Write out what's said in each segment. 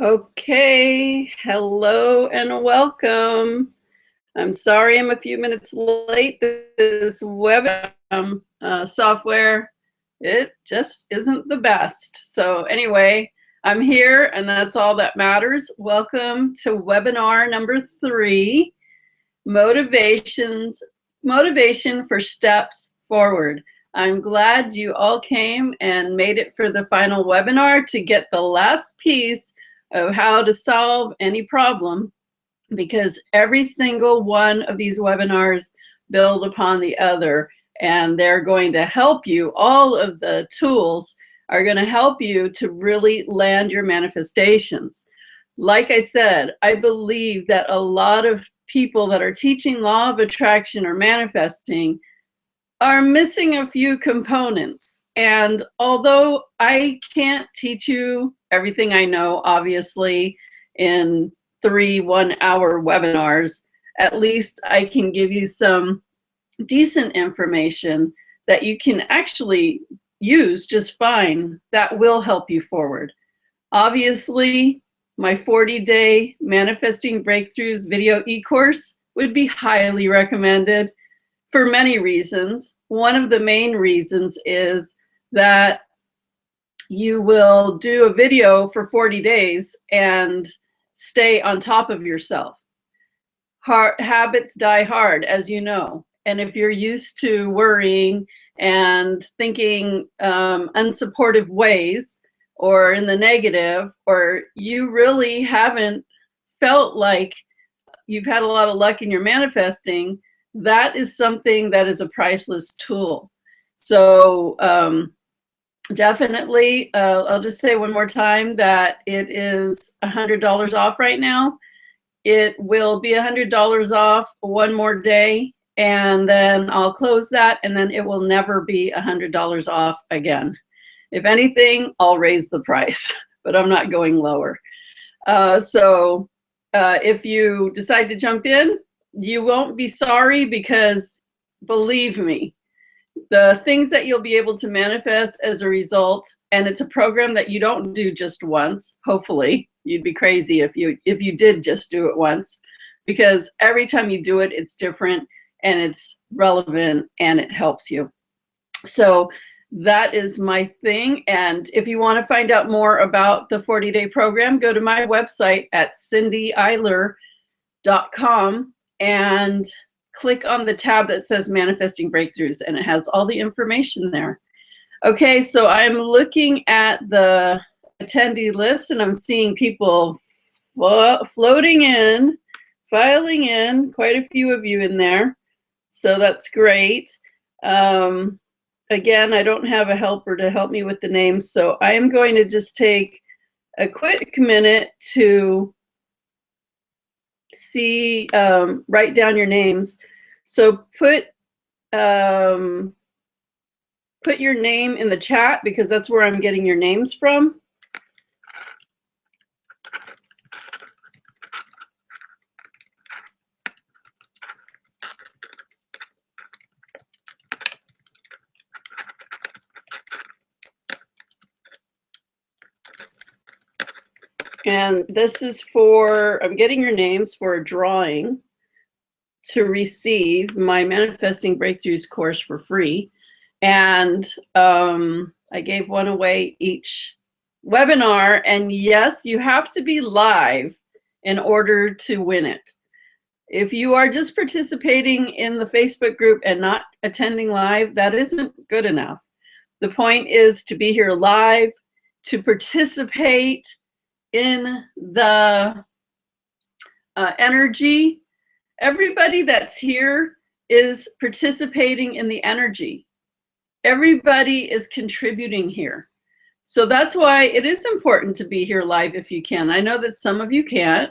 Okay, hello and welcome. I'm sorry I'm a few minutes late. This web software, it just isn't the best. So anyway, I'm here and that's all that matters. Welcome to webinar number 3, Motivation for Steps Forward. I'm glad you all came and made it for the final webinar to get the last piece of how to solve any problem, because every single one of these webinars build upon the other, and they're going to help you. All of the tools are going to help you to really land your manifestations. Like I said, I believe that a lot of people that are teaching law of attraction or manifesting are missing a few components. And although I can't teach you everything I know, obviously, in 3 one-hour webinars, at least I can give you some decent information that you can actually use just fine that will help you forward. Obviously, my 40-day Manifesting Breakthroughs video e-course would be highly recommended for many reasons. One of the main reasons is that you will do a video for 40 days and stay on top of yourself. Habits die hard, as you know. And if you're used to worrying and thinking unsupportive ways or in the negative, or you really haven't felt like you've had a lot of luck in your manifesting, that is something that is a priceless tool. So definitely, I'll just say one more time that it is $100 off right now. It will be $100 off one more day, and then I'll close that, and then it will never be $100 off again. If anything, I'll raise the price, but I'm not going lower. So if you decide to jump in, you won't be sorry, because believe me, the things that you'll be able to manifest as a result, and it's a program that you don't do just once, hopefully. You'd be crazy if you did just do it once, because every time you do it, it's different and it's relevant and it helps you. So that is my thing. And if you want to find out more about the 40-day program, go to my website at cindyeiler.com and click on the tab that says Manifesting Breakthroughs, and it has all the information there. Okay, so I'm looking at the attendee list, and I'm seeing people floating in, filing in, quite a few of you in there. So that's great. Again, I don't have a helper to help me with the names, so I am going to just take a quick minute to write down your names. So put your name in the chat, because that's where I'm getting your names from. And this is for, I'm getting your names for a drawing to receive my Manifesting Breakthroughs course for free. And I gave one away each webinar. And yes, you have to be live in order to win it. If you are just participating in the Facebook group and not attending live, that isn't good enough. The point is to be here live, to participate in the energy. Everybody that's here is participating in the energy. Everybody is contributing here. So that's why it is important to be here live if you can. I know that some of you can't,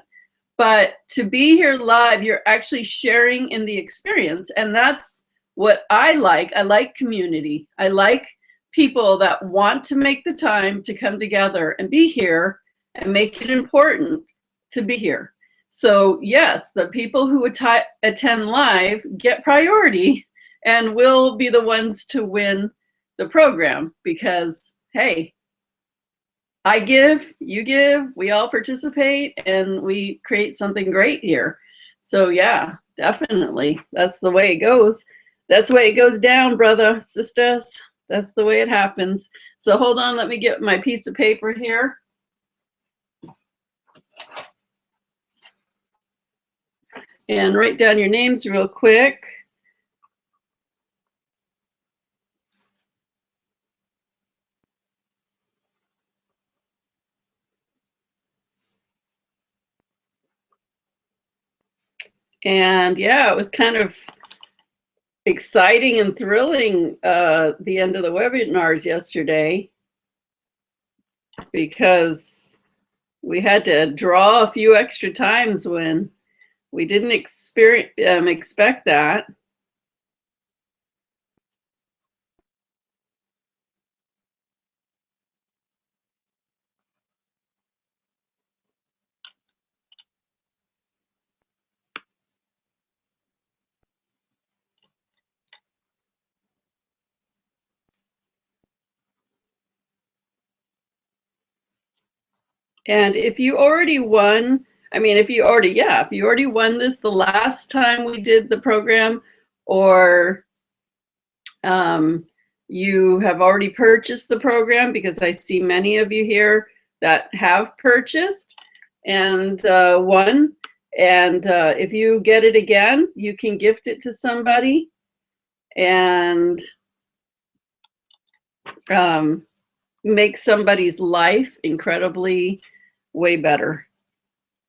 but to be here live, you're actually sharing in the experience. And that's what I like. I like community. I like people that want to make the time to come together and be here and make it important to be here. So yes, the people who attend live get priority and will be the ones to win the program, because, hey, I give, you give, we all participate, and we create something great here. So yeah, definitely. That's the way it goes. That's the way it goes down, brother, sisters. That's the way it happens. So hold on, let me get my piece of paper here. And write down your names real quick. And yeah, it was kind of exciting and thrilling, the end of the webinars yesterday, because we had to draw a few extra times when we didn't expect that. And if you already won, I mean, if you already won this the last time we did the program, or you have already purchased the program, because I see many of you here that have purchased and won. And if you get it again, you can gift it to somebody and make somebody's life incredibly way better.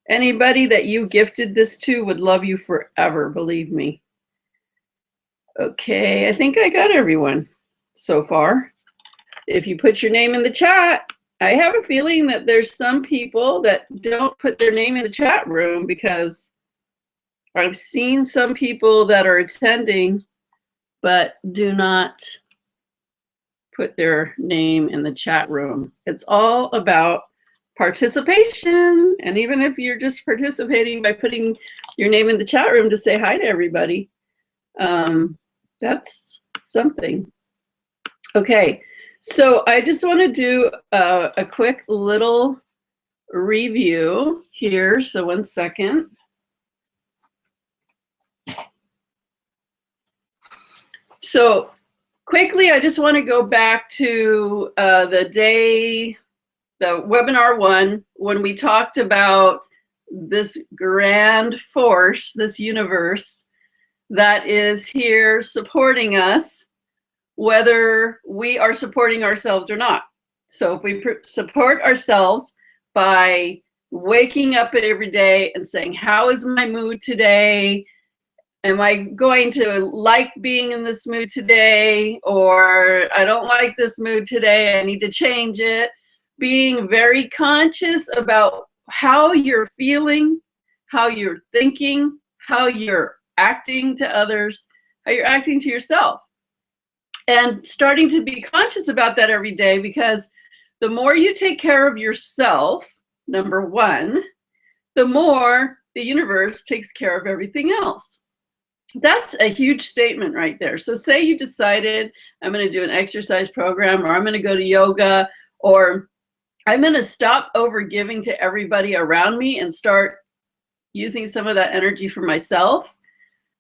Anybody that you gifted this to would love you forever, believe me. Okay, I think I got everyone so far. If you put your name in the chat, I have a feeling that there's some people that don't put their name in the chat room, because I've seen some people that are attending but do not put their name in the chat room. It's all about participation. And even if you're just participating by putting your name in the chat room to say hi to everybody, that's something. Okay, so I just want to do a quick little review here. So 1 second. So quickly, I just want to go back to the webinar 1, when we talked about this grand force, this universe that is here supporting us, whether we are supporting ourselves or not. So if we support ourselves by waking up every day and saying, how is my mood today? Am I going to like being in this mood today? Or I don't like this mood today, I need to change it. Being very conscious about how you're feeling, how you're thinking, how you're acting to others, how you're acting to yourself. And starting to be conscious about that every day, because the more you take care of yourself, number 1, the more the universe takes care of everything else. That's a huge statement right there. So say you decided, I'm going to do an exercise program, or I'm going to go to yoga, or I'm going to stop over giving to everybody around me and start using some of that energy for myself.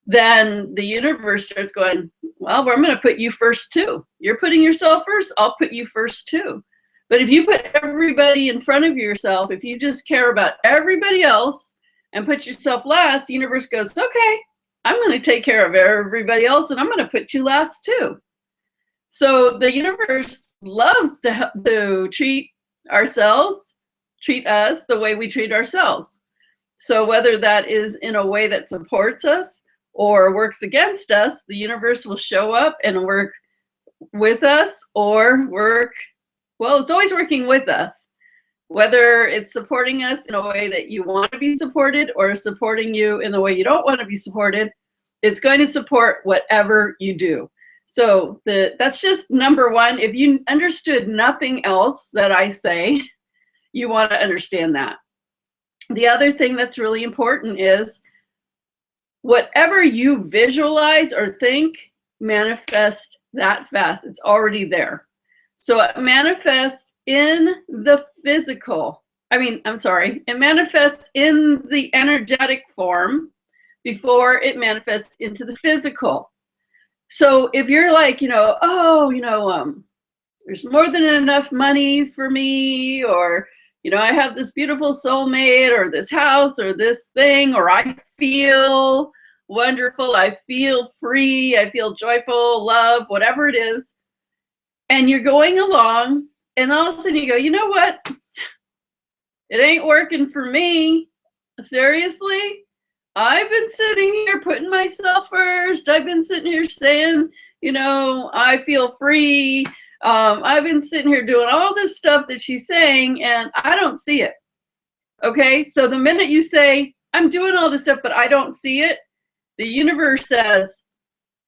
Then the universe starts going, well, I'm going to put you first too. You're putting yourself first, I'll put you first too. But if you put everybody in front of yourself, if you just care about everybody else and put yourself last, the universe goes, okay, I'm going to take care of everybody else, and I'm going to put you last too. So the universe loves to treat us the way we treat ourselves. So whether that is in a way that supports us or works against us, the universe will show up and work with us, or it's always working with us. Whether it's supporting us in a way that you want to be supported, or supporting you in the way you don't want to be supported, it's going to support whatever you do. So that's just number 1. If you understood nothing else that I say, you want to understand that. The other thing that's really important is, whatever you visualize or think, manifest that fast. It's already there. So manifest in the physical. It manifests in the energetic form before it manifests into the physical. So if you're like, there's more than enough money for me, or, I have this beautiful soulmate, or this house, or this thing, or I feel wonderful, I feel free, I feel joyful, love, whatever it is. And you're going along, and all of a sudden you go, you know what? It ain't working for me. Seriously? I've been sitting here putting myself first. I've been sitting here saying, I feel free. I've been sitting here doing all this stuff that she's saying, and I don't see it. Okay? So the minute you say, I'm doing all this stuff, but I don't see it, the universe says,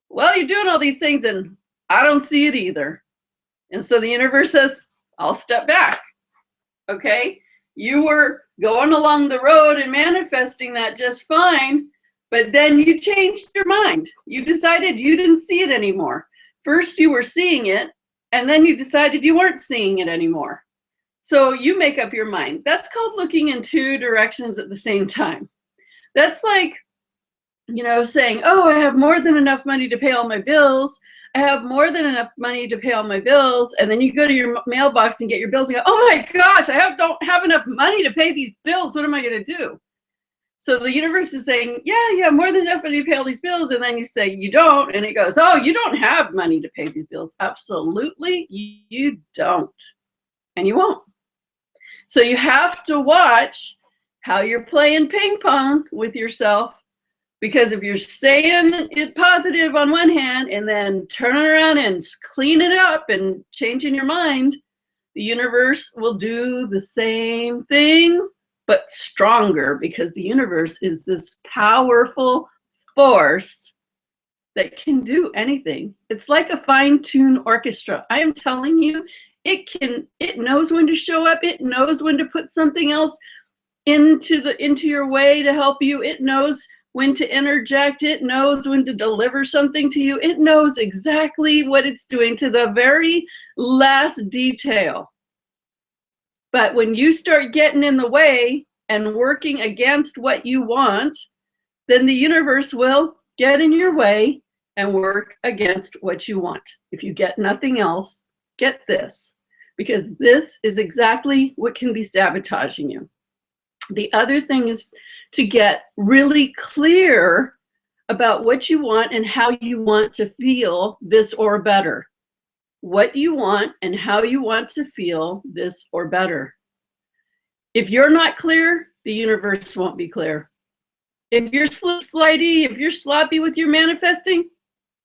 well, you're doing all these things, and I don't see it either. And so the universe says, I'll step back. Okay? You were going along the road and manifesting that just fine, but then you changed your mind. You decided you didn't see it anymore. First you were seeing it, and then you decided you weren't seeing it anymore. So you make up your mind. That's called looking in two directions at the same time. That's like, saying, oh, I have more than enough money to pay all my bills. I have more than enough money to pay all my bills. And then you go to your mailbox and get your bills and go, oh my gosh, don't have enough money to pay these bills. What am I going to do? So the universe is saying, yeah, you have more than enough money to pay all these bills. And then you say, you don't. And it goes, oh, you don't have money to pay these bills. Absolutely, you don't. And you won't. So you have to watch how you're playing ping pong with yourself. Because if you're saying it positive on one hand and then turning around and cleaning it up and changing your mind, the universe will do the same thing, but stronger, because the universe is this powerful force that can do anything. It's like a fine-tuned orchestra. I am telling you, it knows when to show up. It knows when to put something else into your way to help you. It knows when to interject. It knows when to deliver something to you. It knows exactly what it's doing to the very last detail. But when you start getting in the way and working against what you want, then the universe will get in your way and work against what you want. If you get nothing else, get this, because this is exactly what can be sabotaging you. The other thing is to get really clear about what you want and how you want to feel this or better. What you want and how you want to feel this or better. If you're not clear, the universe won't be clear. If you're slip-slidey, if you're sloppy with your manifesting,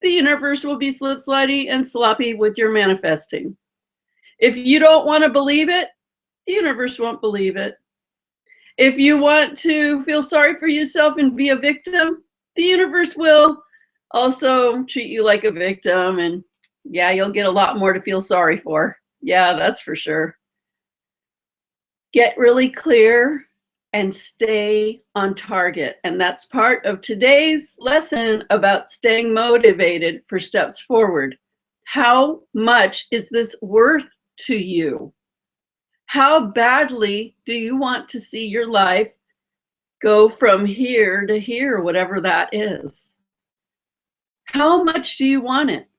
the universe will be slip-slidey and sloppy with your manifesting. If you don't want to believe it, the universe won't believe it. If you want to feel sorry for yourself and be a victim, the universe will also treat you like a victim, and yeah, you'll get a lot more to feel sorry for. Yeah, that's for sure. Get really clear and stay on target. And that's part of today's lesson about staying motivated for steps forward. How much is this worth to you? How badly do you want to see your life go from here to here, whatever that is? How much do you want it?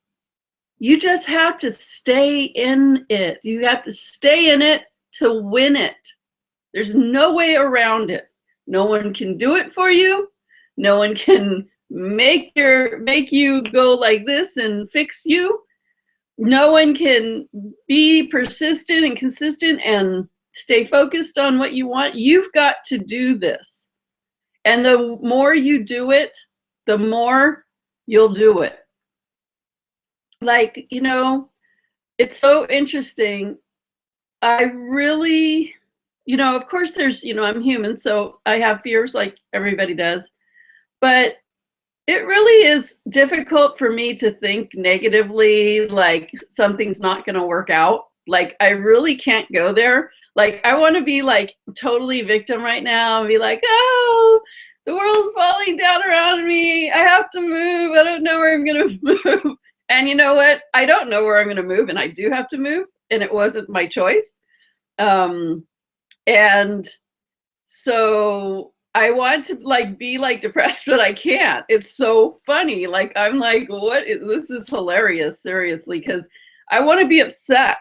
You just have to stay in it. You have to stay in it to win it. There's no way around it. No one can do it for you. No one can make you go like this and fix you. No one can be persistent and consistent and stay focused on what you want. You've got to do this. And the more you do it, the more you'll do it. Like, it's so interesting. I really, of course there's, I'm human, so I have fears like everybody does. But it really is difficult for me to think negatively, like something's not going to work out. Like, I really can't go there. Like, I want to be like totally victim right now and be like, oh, the world's falling down around me. I have to move. I don't know where I'm going to move. And you know what? I don't know where I'm going to move, and I do have to move, and it wasn't my choice. And so I want to like be like depressed, but I can't. It's so funny. Like I'm like, this is hilarious, seriously, because I want to be upset.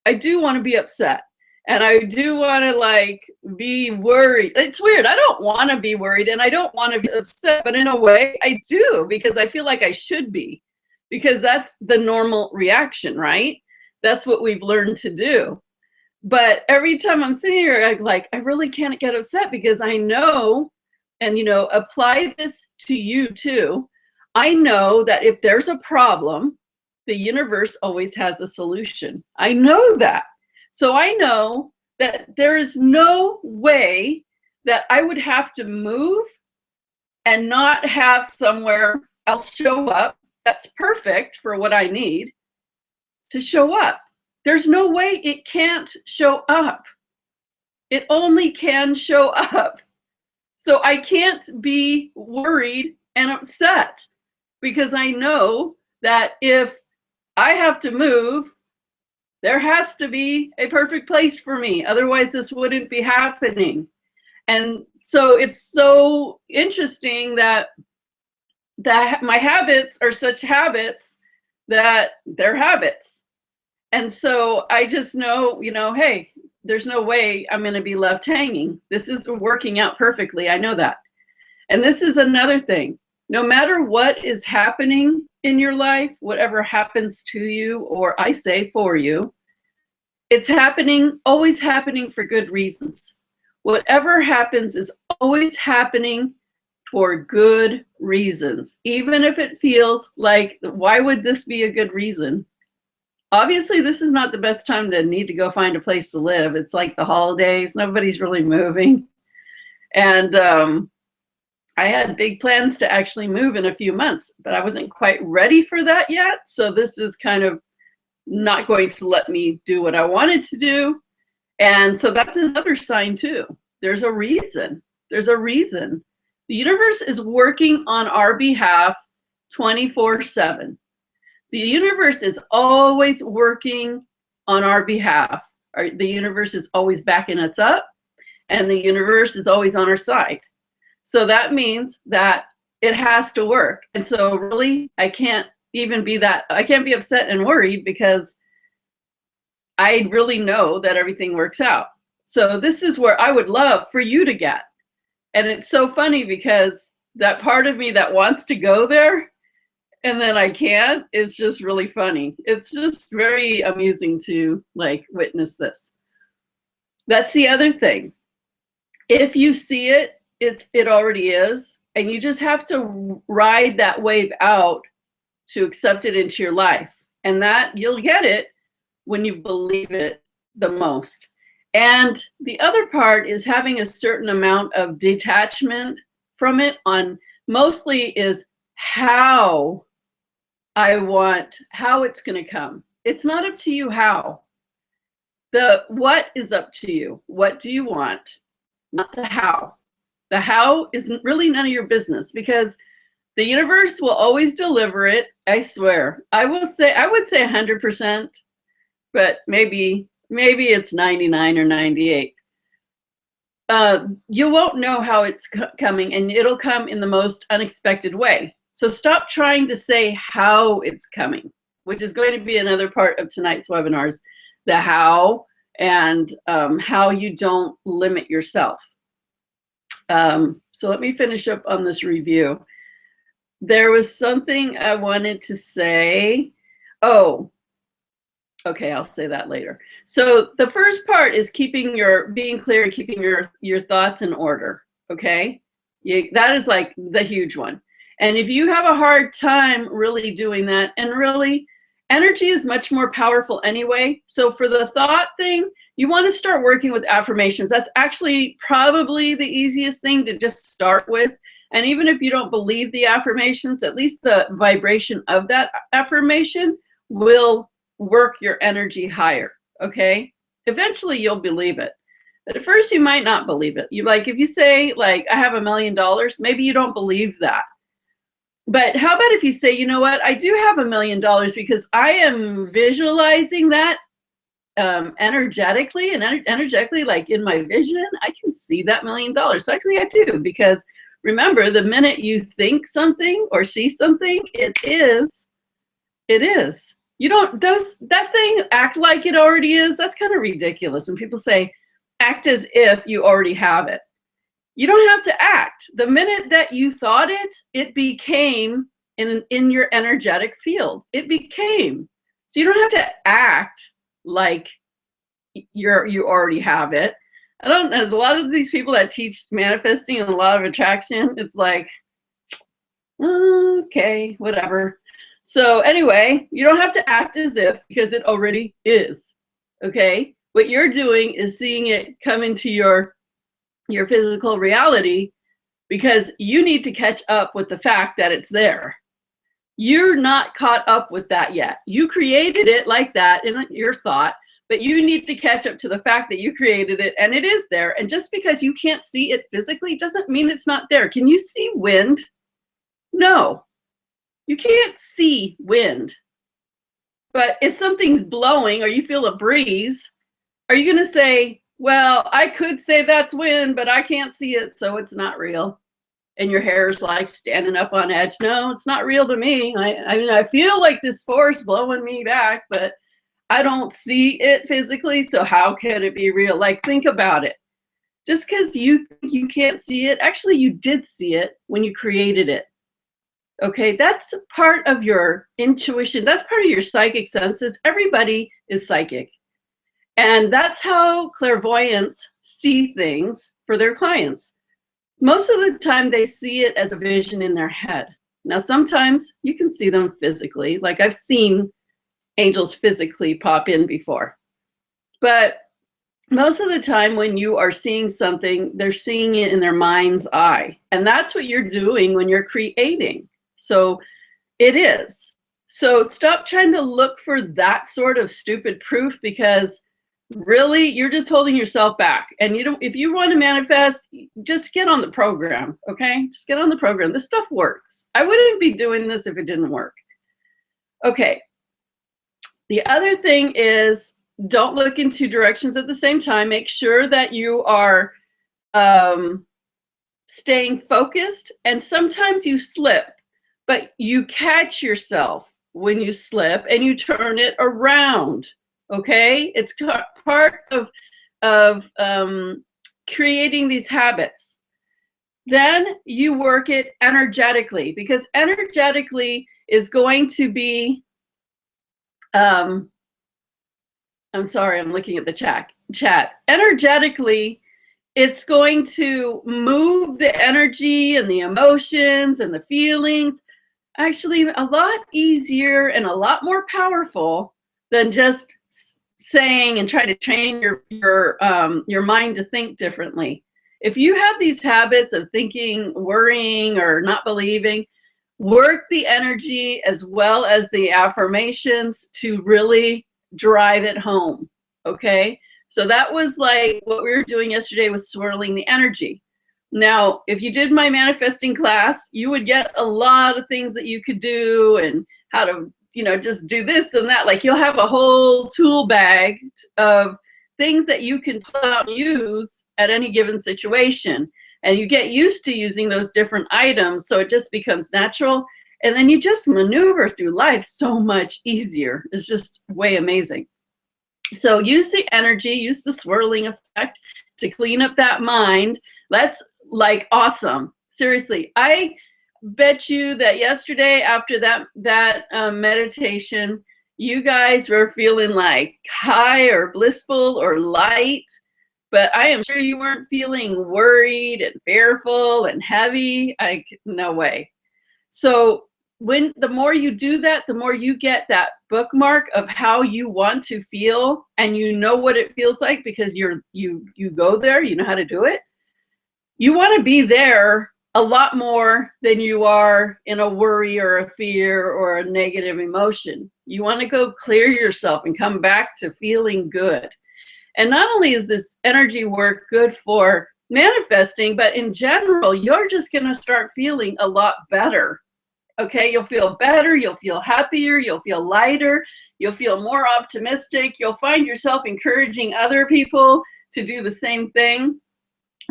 I do want to be upset. And I do want to like be worried. It's weird. I don't want to be worried and I don't want to be upset, but in a way I do because I feel like I should be, because that's the normal reaction, right? That's what we've learned to do. But every time I'm sitting here, I'm like, I really can't get upset because I know, and apply this to you too. I know that if there's a problem, the universe always has a solution. I know that. So I know that there is no way that I would have to move and not have somewhere else show up that's perfect for what I need to show up. There's no way it can't show up. It only can show up. So I can't be worried and upset because I know that if I have to move, there has to be a perfect place for me. Otherwise, this wouldn't be happening. And so it's so interesting that my habits are such habits that they're habits. And so I just know, hey, there's no way I'm going to be left hanging. This is working out perfectly. I know that. And this is another thing. No matter what is happening in your life, whatever happens to you, or I say for you, it's happening, always happening for good reasons. Whatever happens is always happening for good reasons. Even if it feels like, why would this be a good reason? Obviously, this is not the best time to need to go find a place to live. It's like the holidays. Nobody's really moving. And I had big plans to actually move in a few months, but I wasn't quite ready for that yet. So this is kind of not going to let me do what I wanted to do. And so that's another sign too. There's a reason. There's a reason. The universe is working on our behalf 24/7. The universe is always working on our behalf. The universe is always backing us up, and the universe is always on our side. So that means that it has to work. And so really, I can't be upset and worried because I really know that everything works out. So this is where I would love for you to get. And it's so funny because that part of me that wants to go there and then I can't is just really funny. It's just very amusing to like witness this. That's the other thing. If you see it, it already is. And you just have to ride that wave out to accept it into your life. And that you'll get it when you believe it the most. And the other part is having a certain amount of detachment from it on mostly is how it's going to come. It's not up to you how. The what is up to you. What do you want? Not the how. The how is really none of your business because the universe will always deliver it. I swear. I would say 100%, but maybe it's 99 or 98. You won't know how it's coming, and it'll come in the most unexpected way. So stop trying to say how it's coming, which is going to be another part of tonight's webinars, the how and how you don't limit yourself. So let me finish up on this review. There was something I wanted to say. Oh, okay, I'll say that later. So the first part is being clear and keeping your thoughts in order, okay? That is like the huge one. And if you have a hard time really doing that, and really, energy is much more powerful anyway. So for the thought thing, you want to start working with affirmations. That's actually probably the easiest thing to just start with. And even if you don't believe the affirmations, at least the vibration of that affirmation will work your energy higher, okay? Eventually you'll believe it. But at first you might not believe it. If you say like, I have $1 million, maybe you don't believe that. But how about if you say, you know what, I do have $1 million because I am visualizing that energetically, and energetically, like in my vision, I can see that $1 million. So actually I do, because remember, the minute you think something or see something, it is. You don't, that thing, act like it already is. That's kind of ridiculous. When people say, act as if you already have it. You don't have to act. The minute that you thought it, it became in your energetic field. It became. So you don't have to act like you already have it. I don't know. A lot of these people that teach manifesting and a lot of attraction, it's like, okay, whatever. So anyway, you don't have to act as if, because it already is. Okay? What you're doing is seeing it come into your physical reality, because you need to catch up with the fact that it's there. You're not caught up with that yet. You created it like that in your thought, but you need to catch up to the fact that you created it and it is there. And just because you can't see it physically doesn't mean it's not there. Can you see wind? No, you can't see wind. But if something's blowing or you feel a breeze, are you going to say, well, I could say that's wind, but I can't see it, so it's not real? And your hair's like standing up on edge. No, it's not real to me. I mean, I feel like this force blowing me back, but I don't see it physically, so how can it be real? Like, think about it. Just because you think you can't see it, actually you did see it when you created it. Okay, that's part of your intuition. That's part of your psychic senses. Everybody is psychic. And that's how clairvoyants see things for their clients. Most of the time they see it as a vision in their head. Now, sometimes you can see them physically. Like, I've seen angels physically pop in before. But most of the time when you are seeing something, they're seeing it in their mind's eye. And that's what you're doing when you're creating. So it is. So stop trying to look for that sort of stupid proof, because really you're just holding yourself back. And you don't, if you want to manifest, just get on the program. Okay, just get on the program. This stuff works. I wouldn't be doing this if it didn't work. Okay, the other thing is, don't look in two directions at the same time. Make sure that you are staying focused. And sometimes you slip, but you catch yourself when you slip and you turn it around. Okay, it's part of creating these habits. Then you work it energetically, because energetically is going to be, I'm sorry, I'm looking at the chat. Energetically, it's going to move the energy and the emotions and the feelings, actually a lot easier and a lot more powerful than just saying and trying to train your mind to think differently. If you have these habits of thinking, worrying, or not believing, work the energy as well as the affirmations to really drive it home. Okay, so that was like what we were doing yesterday, was swirling the energy. Now, if you did my manifesting class, you would get a lot of things that you could do and how to, you know, just do this and that. Like, you'll have a whole tool bag of things that you can pull out and use at any given situation. And you get used to using those different items, so it just becomes natural. And then you just maneuver through life so much easier. It's just way amazing. So use the energy, use the swirling effect to clean up that mind. That's like awesome. Seriously, I bet you that yesterday after that meditation, you guys were feeling like high or blissful or light, but I am sure you weren't feeling worried and fearful and heavy. No way. So the more you do that, the more you get that bookmark of how you want to feel, and you know what it feels like because you go there, you know how to do it. You want to be there a lot more than you are in a worry or a fear or a negative emotion. You want to go clear yourself and come back to feeling good. And not only is this energy work good for manifesting, but in general, you're just going to start feeling a lot better. Okay, you'll feel better, you'll feel happier, you'll feel lighter, you'll feel more optimistic, you'll find yourself encouraging other people to do the same thing.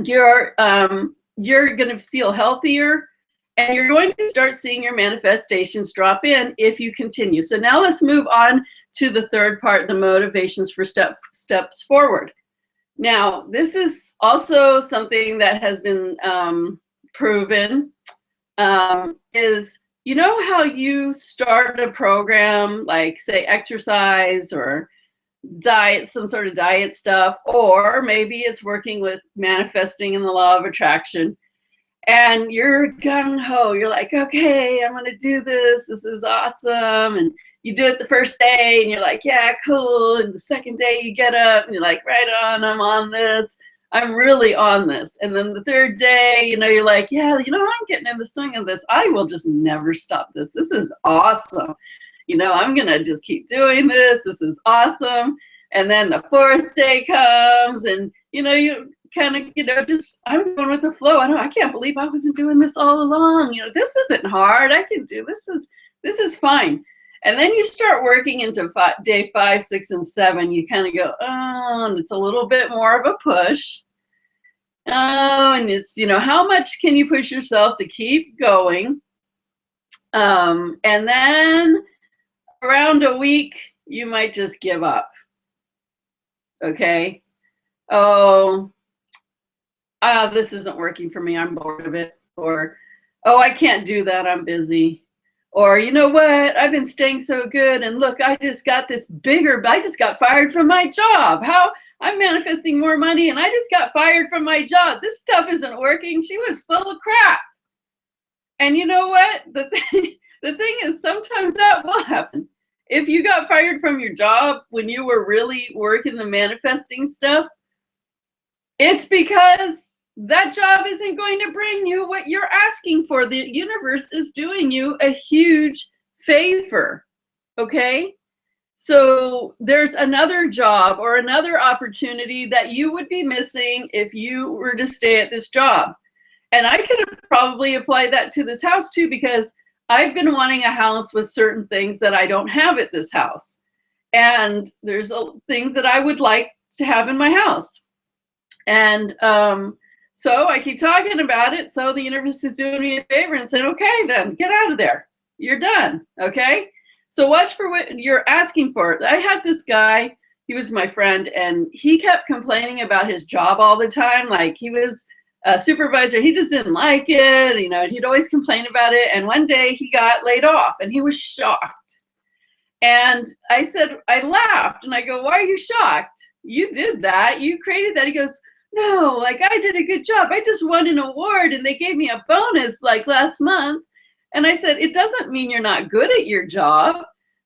You're going to feel healthier, and you're going to start seeing your manifestations drop in if you continue. So now let's move on to the third part, the motivations for steps forward. Now, this is also something that has been proven, is, you know how you start a program, like say exercise or diet, some sort of diet stuff, or maybe it's working with manifesting in the law of attraction, and you're gung-ho, you're like, okay, I'm gonna do this, this is awesome, and you do it the first day and you're like, yeah, cool, and the second day you get up and you're like, right on, I'm on this, I'm really on this, and then the third day, you know, you're like, yeah, you know, I'm getting in the swing of this, I will just never stop this is awesome, you know, I'm gonna just keep doing this is awesome. And then the fourth day comes, and you know, you kind of, you know, just, I'm going with the flow. I can't believe I wasn't doing this all along. You know, this isn't hard. I can do this. This is fine. And then you start working into day 5, 6, and 7. You kind of go, oh, and it's a little bit more of a push. Oh, and it's, you know, how much can you push yourself to keep going? And then around a week, you might just give up. Okay. Oh, this isn't working for me, I'm bored of it. Or, oh, I can't do that, I'm busy. Or, you know what, I've been staying so good, and look, I just got I just got fired from my job. How I'm manifesting more money, and I just got fired from my job. This stuff isn't working. She was full of crap. And you know what, the thing is, sometimes that will happen. If you got fired from your job when you were really working the manifesting stuff, it's because that job isn't going to bring you what you're asking for. The universe is doing you a huge favor, okay? So there's another job or another opportunity that you would be missing if you were to stay at this job. And I could probably apply that to this house too, because I've been wanting a house with certain things that I don't have at this house. And there's things that I would like to have in my house. And so I keep talking about it. So the universe is doing me a favor and saying, okay, then get out of there. You're done. Okay. So watch for what you're asking for. I had this guy, he was my friend, and he kept complaining about his job all the time. Like, he was a supervisor, he just didn't like it, you know, he'd always complain about it. And one day he got laid off, and he was shocked. And I said, I laughed, and I go, why are you shocked? You did that, you created that. He goes, no, like, I did a good job. I just won an award, and they gave me a bonus like last month. And I said, it doesn't mean you're not good at your job.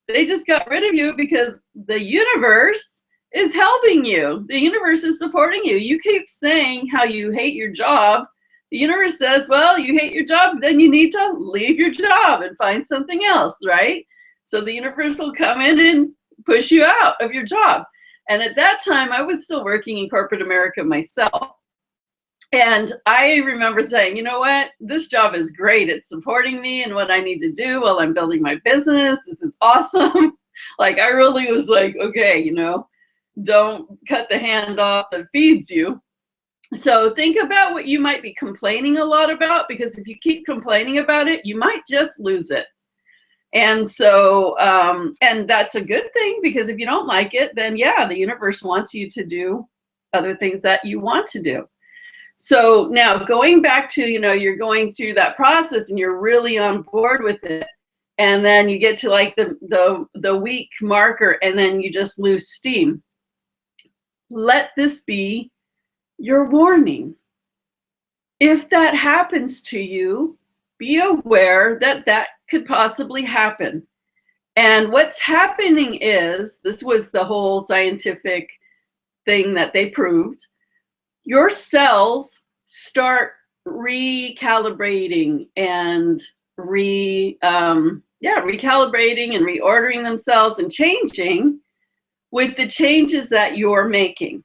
They just got rid of you because the universe is helping you. The universe is supporting you. You keep saying how you hate your job. The universe says, well, you hate your job, then you need to leave your job and find something else, right? So the universe will come in and push you out of your job. And at that time, I was still working in corporate America myself. And I remember saying, you know what, this job is great. It's supporting me and what I need to do while I'm building my business. This is awesome. Like, I really was like, okay, you know, don't cut the hand off that feeds you. So think about what you might be complaining a lot about, because if you keep complaining about it, you might just lose it. And so, and that's a good thing, because if you don't like it, then yeah, the universe wants you to do other things that you want to do. So now going back to, you know, you're going through that process and you're really on board with it. And then you get to like the week marker, and then you just lose steam. Let this be your warning. If that happens to you, be aware that that could possibly happen. And what's happening is, this was the whole scientific thing that they proved, your cells start recalibrating and recalibrating and reordering themselves and changing with the changes that you're making.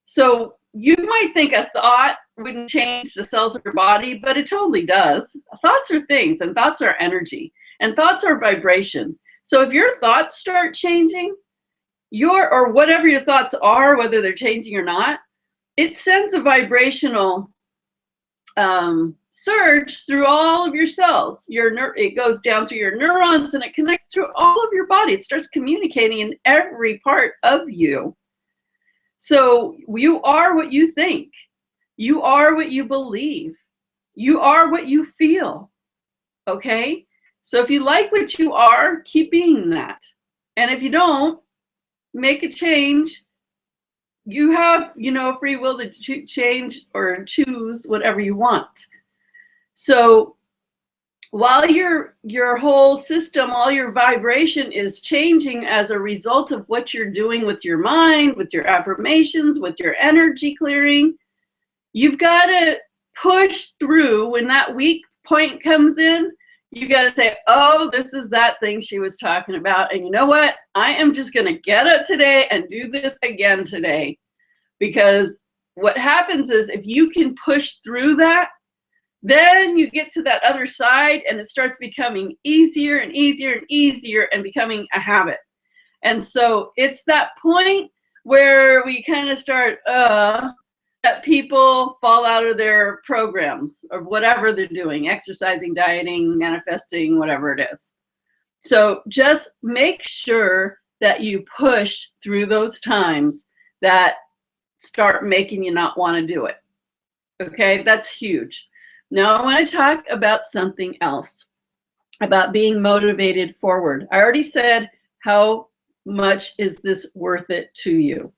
So you might think a thought wouldn't change the cells of your body, but it totally does. Thoughts are things, and thoughts are energy, and thoughts are vibration. So if your thoughts start changing, or whatever your thoughts are, whether they're changing or not, it sends a vibrational surge through all of your cells. It goes down through your neurons and it connects through all of your body. It starts communicating in every part of you. So you are what you think. You are what you believe. You are what you feel. Okay? So if you like what you are, keep being that. And if you don't, make a change. You have, free will to change or choose whatever you want. So while your whole system, all your vibration is changing as a result of what you're doing with your mind, with your affirmations, with your energy clearing, you've got to push through. When that weak point comes in, you got to say, oh, this is that thing she was talking about. And you know what? I am just going to get up today and do this again today. Because what happens is if you can push through that, then you get to that other side and it starts becoming easier and easier and easier and becoming a habit. And so it's that point where we kind of start, that people fall out of their programs or whatever they're doing, exercising, dieting, manifesting, whatever it is. So just make sure that you push through those times that start making you not want to do it. Okay, that's huge. Now I want to talk about something else, about being motivated forward. I already said, how much is this worth it to you?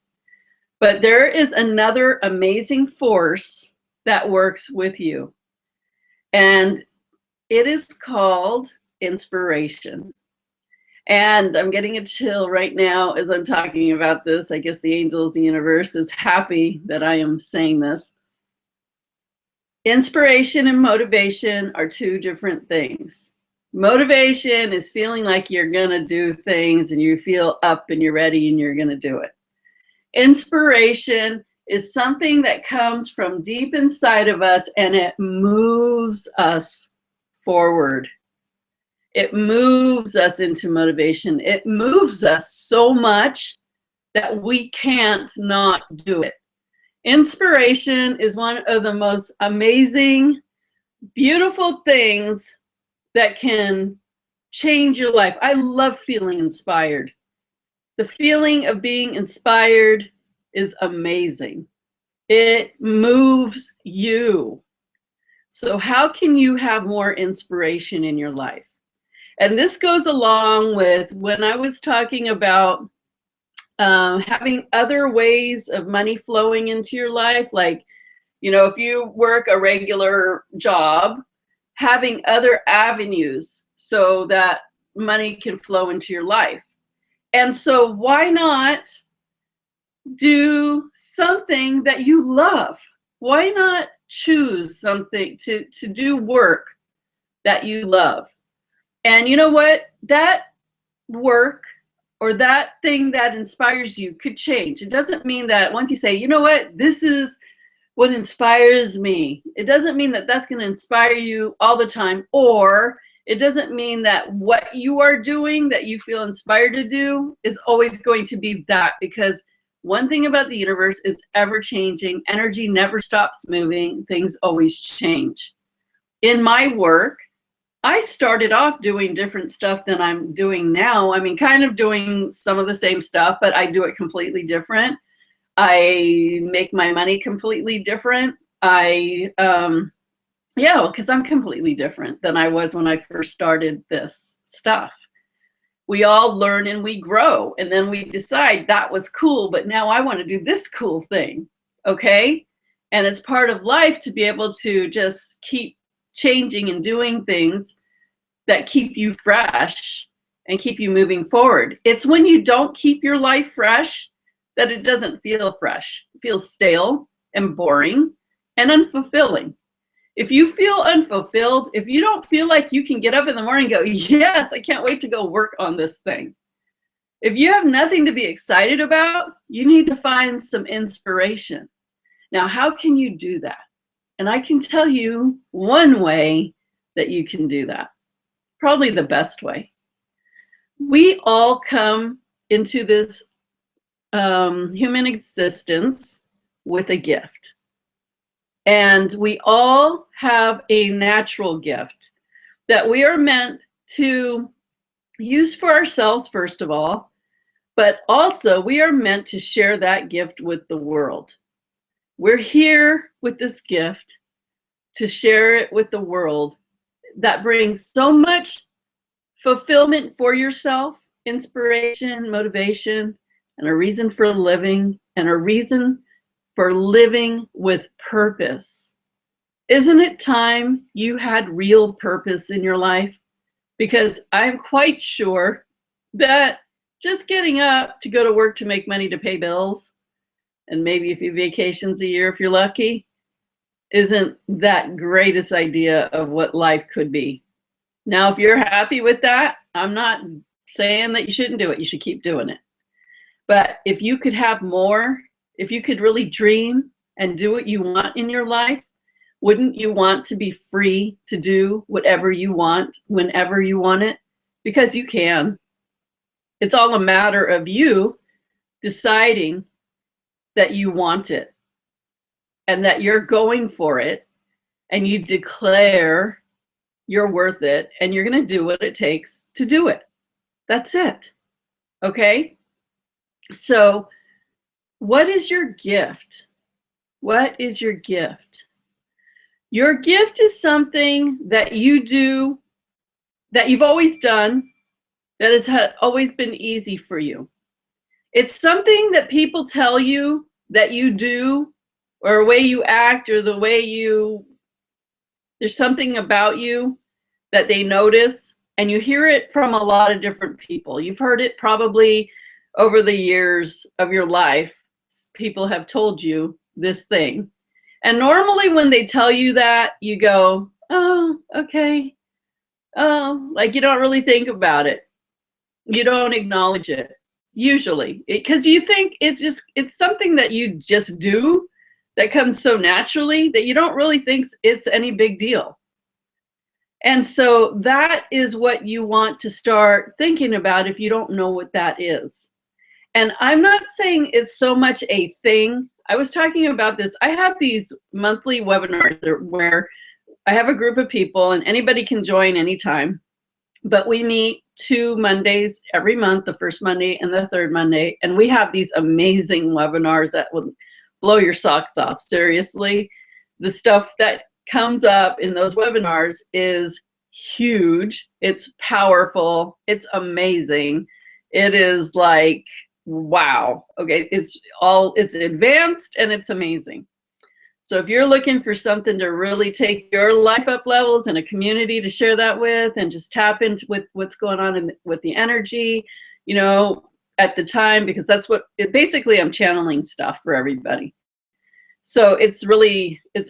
But there is another amazing force that works with you. And it is called inspiration. And I'm getting a chill right now as I'm talking about this. I guess the angels, the universe is happy that I am saying this. Inspiration and motivation are two different things. Motivation is feeling like you're going to do things and you feel up and you're ready and you're going to do it. Inspiration is something that comes from deep inside of us and it moves us forward. It moves us into motivation. It moves us so much that we can't not do it. Inspiration is one of the most amazing, beautiful things that can change your life. I love feeling inspired. The feeling of being inspired is amazing. It moves you. So how can you have more inspiration in your life? And this goes along with when I was talking about having other ways of money flowing into your life. Like, if you work a regular job, having other avenues so that money can flow into your life. And so why not do something that you love? Why not choose something to do work that you love? And you know what? That work or that thing that inspires you could change. It doesn't mean that once you say, you know what, this is what inspires me. It doesn't mean that that's going to inspire you all the time, or it doesn't mean that what you are doing that you feel inspired to do is always going to be that, because one thing about the universe, it's ever changing. Energy never stops moving. Things always change. In my work, I started off doing different stuff than I'm doing now. I mean, kind of doing some of the same stuff, but I do it completely different. I make my money completely different. Because I'm completely different than I was when I first started this stuff. We all learn and we grow, and then we decide that was cool, but now I want to do this cool thing, okay? And it's part of life to be able to just keep changing and doing things that keep you fresh and keep you moving forward. It's when you don't keep your life fresh that it doesn't feel fresh. It feels stale and boring and unfulfilling. If you feel unfulfilled, if you don't feel like you can get up in the morning and go, yes, I can't wait to go work on this thing. If you have nothing to be excited about, you need to find some inspiration. Now, how can you do that? And I can tell you one way that you can do that, probably the best way. We all come into this human existence with a gift. And we all have a natural gift that we are meant to use for ourselves, first of all, but also we are meant to share that gift with the world. We're here with this gift to share it with the world. That brings so much fulfillment for yourself, inspiration, motivation, and a reason for living, and a reason for living with purpose. Isn't it time you had real purpose in your life? Because I'm quite sure that just getting up to go to work to make money to pay bills, and maybe a few vacations a year if you're lucky, isn't that greatest idea of what life could be. Now, if you're happy with that, I'm not saying that you shouldn't do it. You should keep doing it. But if you could have more, if you could really dream and do what you want in your life, wouldn't you want to be free to do whatever you want, whenever you want it? Because you can. It's all a matter of you deciding that you want it and that you're going for it, and you declare you're worth it, and you're going to do what it takes to do it. That's it. Okay? So, what is your gift? What is your gift? Your gift is something that you do, that you've always done, that has always been easy for you. It's something that people tell you that you do, or a way you act, or the way there's something about you that they notice, and you hear it from a lot of different people. You've heard it probably over the years of your life. People have told you this thing. And normally when they tell you that, you go, oh, okay. Oh, like you don't really think about it. You don't acknowledge it, usually, because you think it's something that you just do that comes so naturally that you don't really think it's any big deal. And so that is what you want to start thinking about if you don't know what that is. And I'm not saying it's so much a thing. I was talking about this. I have these monthly webinars where I have a group of people, and anybody can join anytime. But we meet 2 Mondays every month, the first Monday and the third Monday. And we have these amazing webinars that will blow your socks off. Seriously, the stuff that comes up in those webinars is huge. It's powerful. It's amazing. It is like, wow. Okay, it's advanced and it's amazing. So if you're looking for something to really take your life up levels and a community to share that with, and just tap into with what's going on with the energy, at the time, because that's what basically I'm channeling stuff for everybody. So it's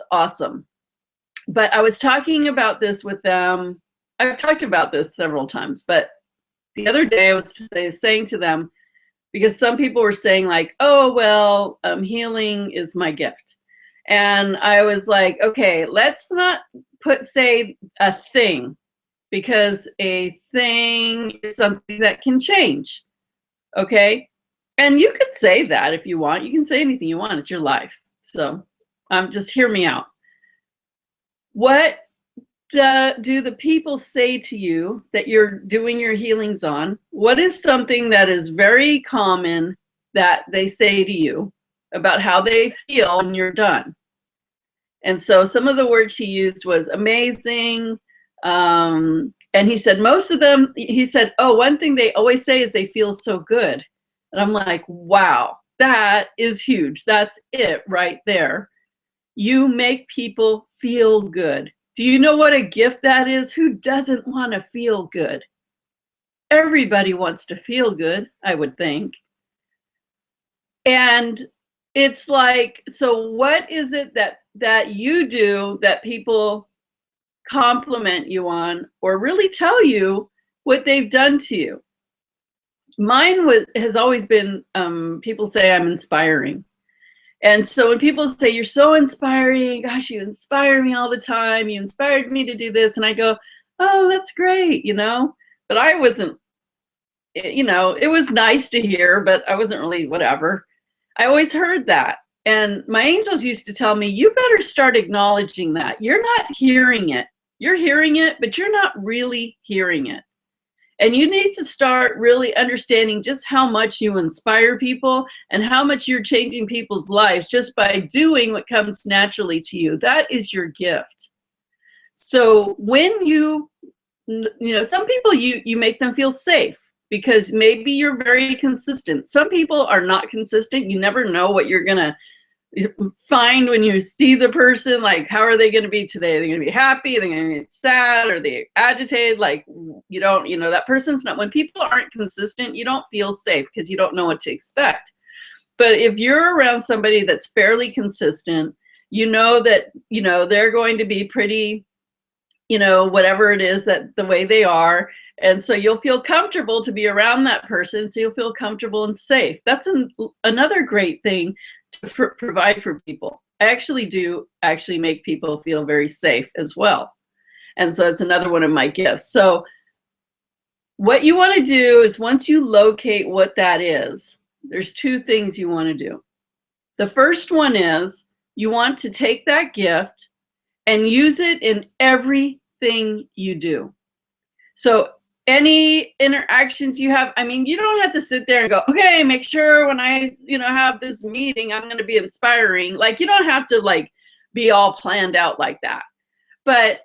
awesome. But I was talking about this with them. I've talked about this several times, but the other day I was saying to them, because some people were saying like, oh, well, healing is my gift. And I was like, okay, let's not say a thing, because a thing is something that can change. Okay? And you could say that if you want. You can say anything you want. It's your life. So just hear me out. What do the people say to you that you're doing your healings on? What is something that is very common that they say to you about how they feel when you're done? And so some of the words he used was amazing. And he said most of them, he said, oh, one thing they always say is they feel so good. And I'm like, wow, that is huge. That's it right there. You make people feel good. Do you know what a gift that is? Who doesn't want to feel good? Everybody wants to feel good, I would think. And it's like, so what is it that you do that people compliment you on, or really tell you what they've done to you? Mine has always been, people say I'm inspiring. And so when people say, you're so inspiring, gosh, you inspire me all the time, you inspired me to do this, and I go, oh, that's great, you know, but I wasn't, you know, it was nice to hear, but I wasn't really whatever. I always heard that. And my angels used to tell me, you better start acknowledging that. You're not hearing it. You're hearing it, but you're not really hearing it. And you need to start really understanding just how much you inspire people and how much you're changing people's lives just by doing what comes naturally to you. That is your gift. So when you know, some people, you make them feel safe because maybe you're very consistent. Some people are not consistent. You never know what you're going to find when you see the person. Like, how are they going to be today? Are they going to be happy? Are they going to be sad? Are they agitated? Like, you don't, you know, that person's not, when people aren't consistent, you don't feel safe because you don't know what to expect. But if you're around somebody that's fairly consistent, you know that, you know, they're going to be pretty, you know, whatever it is that the way they are. And so you'll feel comfortable to be around that person. So you'll feel comfortable and safe. That's another great thing to provide for people. I actually do make people feel very safe as well. And so it's another one of my gifts. So what you want to do is, once you locate what that is, there's two things you want to do. The first one is, you want to take that gift and use it in everything you do. So any interactions you have, I mean, you don't have to sit there and go, okay, make sure when I, you know, have this meeting, I'm going to be inspiring. Like, you don't have to like be all planned out like that. But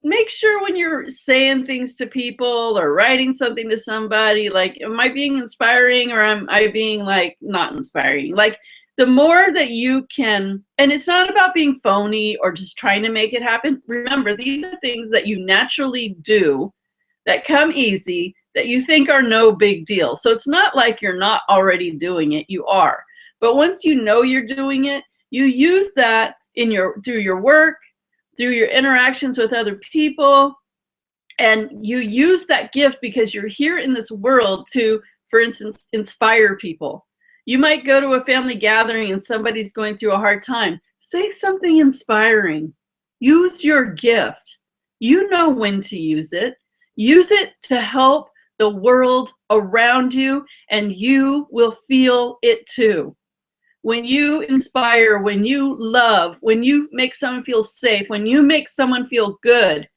make sure when you're saying things to people or writing something to somebody, like, am I being inspiring or am I being like not inspiring? Like, the more that you can, and it's not about being phony or just trying to make it happen. Remember, these are things that you naturally do that come easy, that you think are no big deal. So it's not like you're not already doing it, you are. But once you know you're doing it, you use that in through your work, through your interactions with other people, and you use that gift because you're here in this world to, for instance, inspire people. You might go to a family gathering and somebody's going through a hard time. Say something inspiring. Use your gift. You know when to use it. Use it to help the world around you, and you will feel it too. When you inspire, when you love, when you make someone feel safe, when you make someone feel good,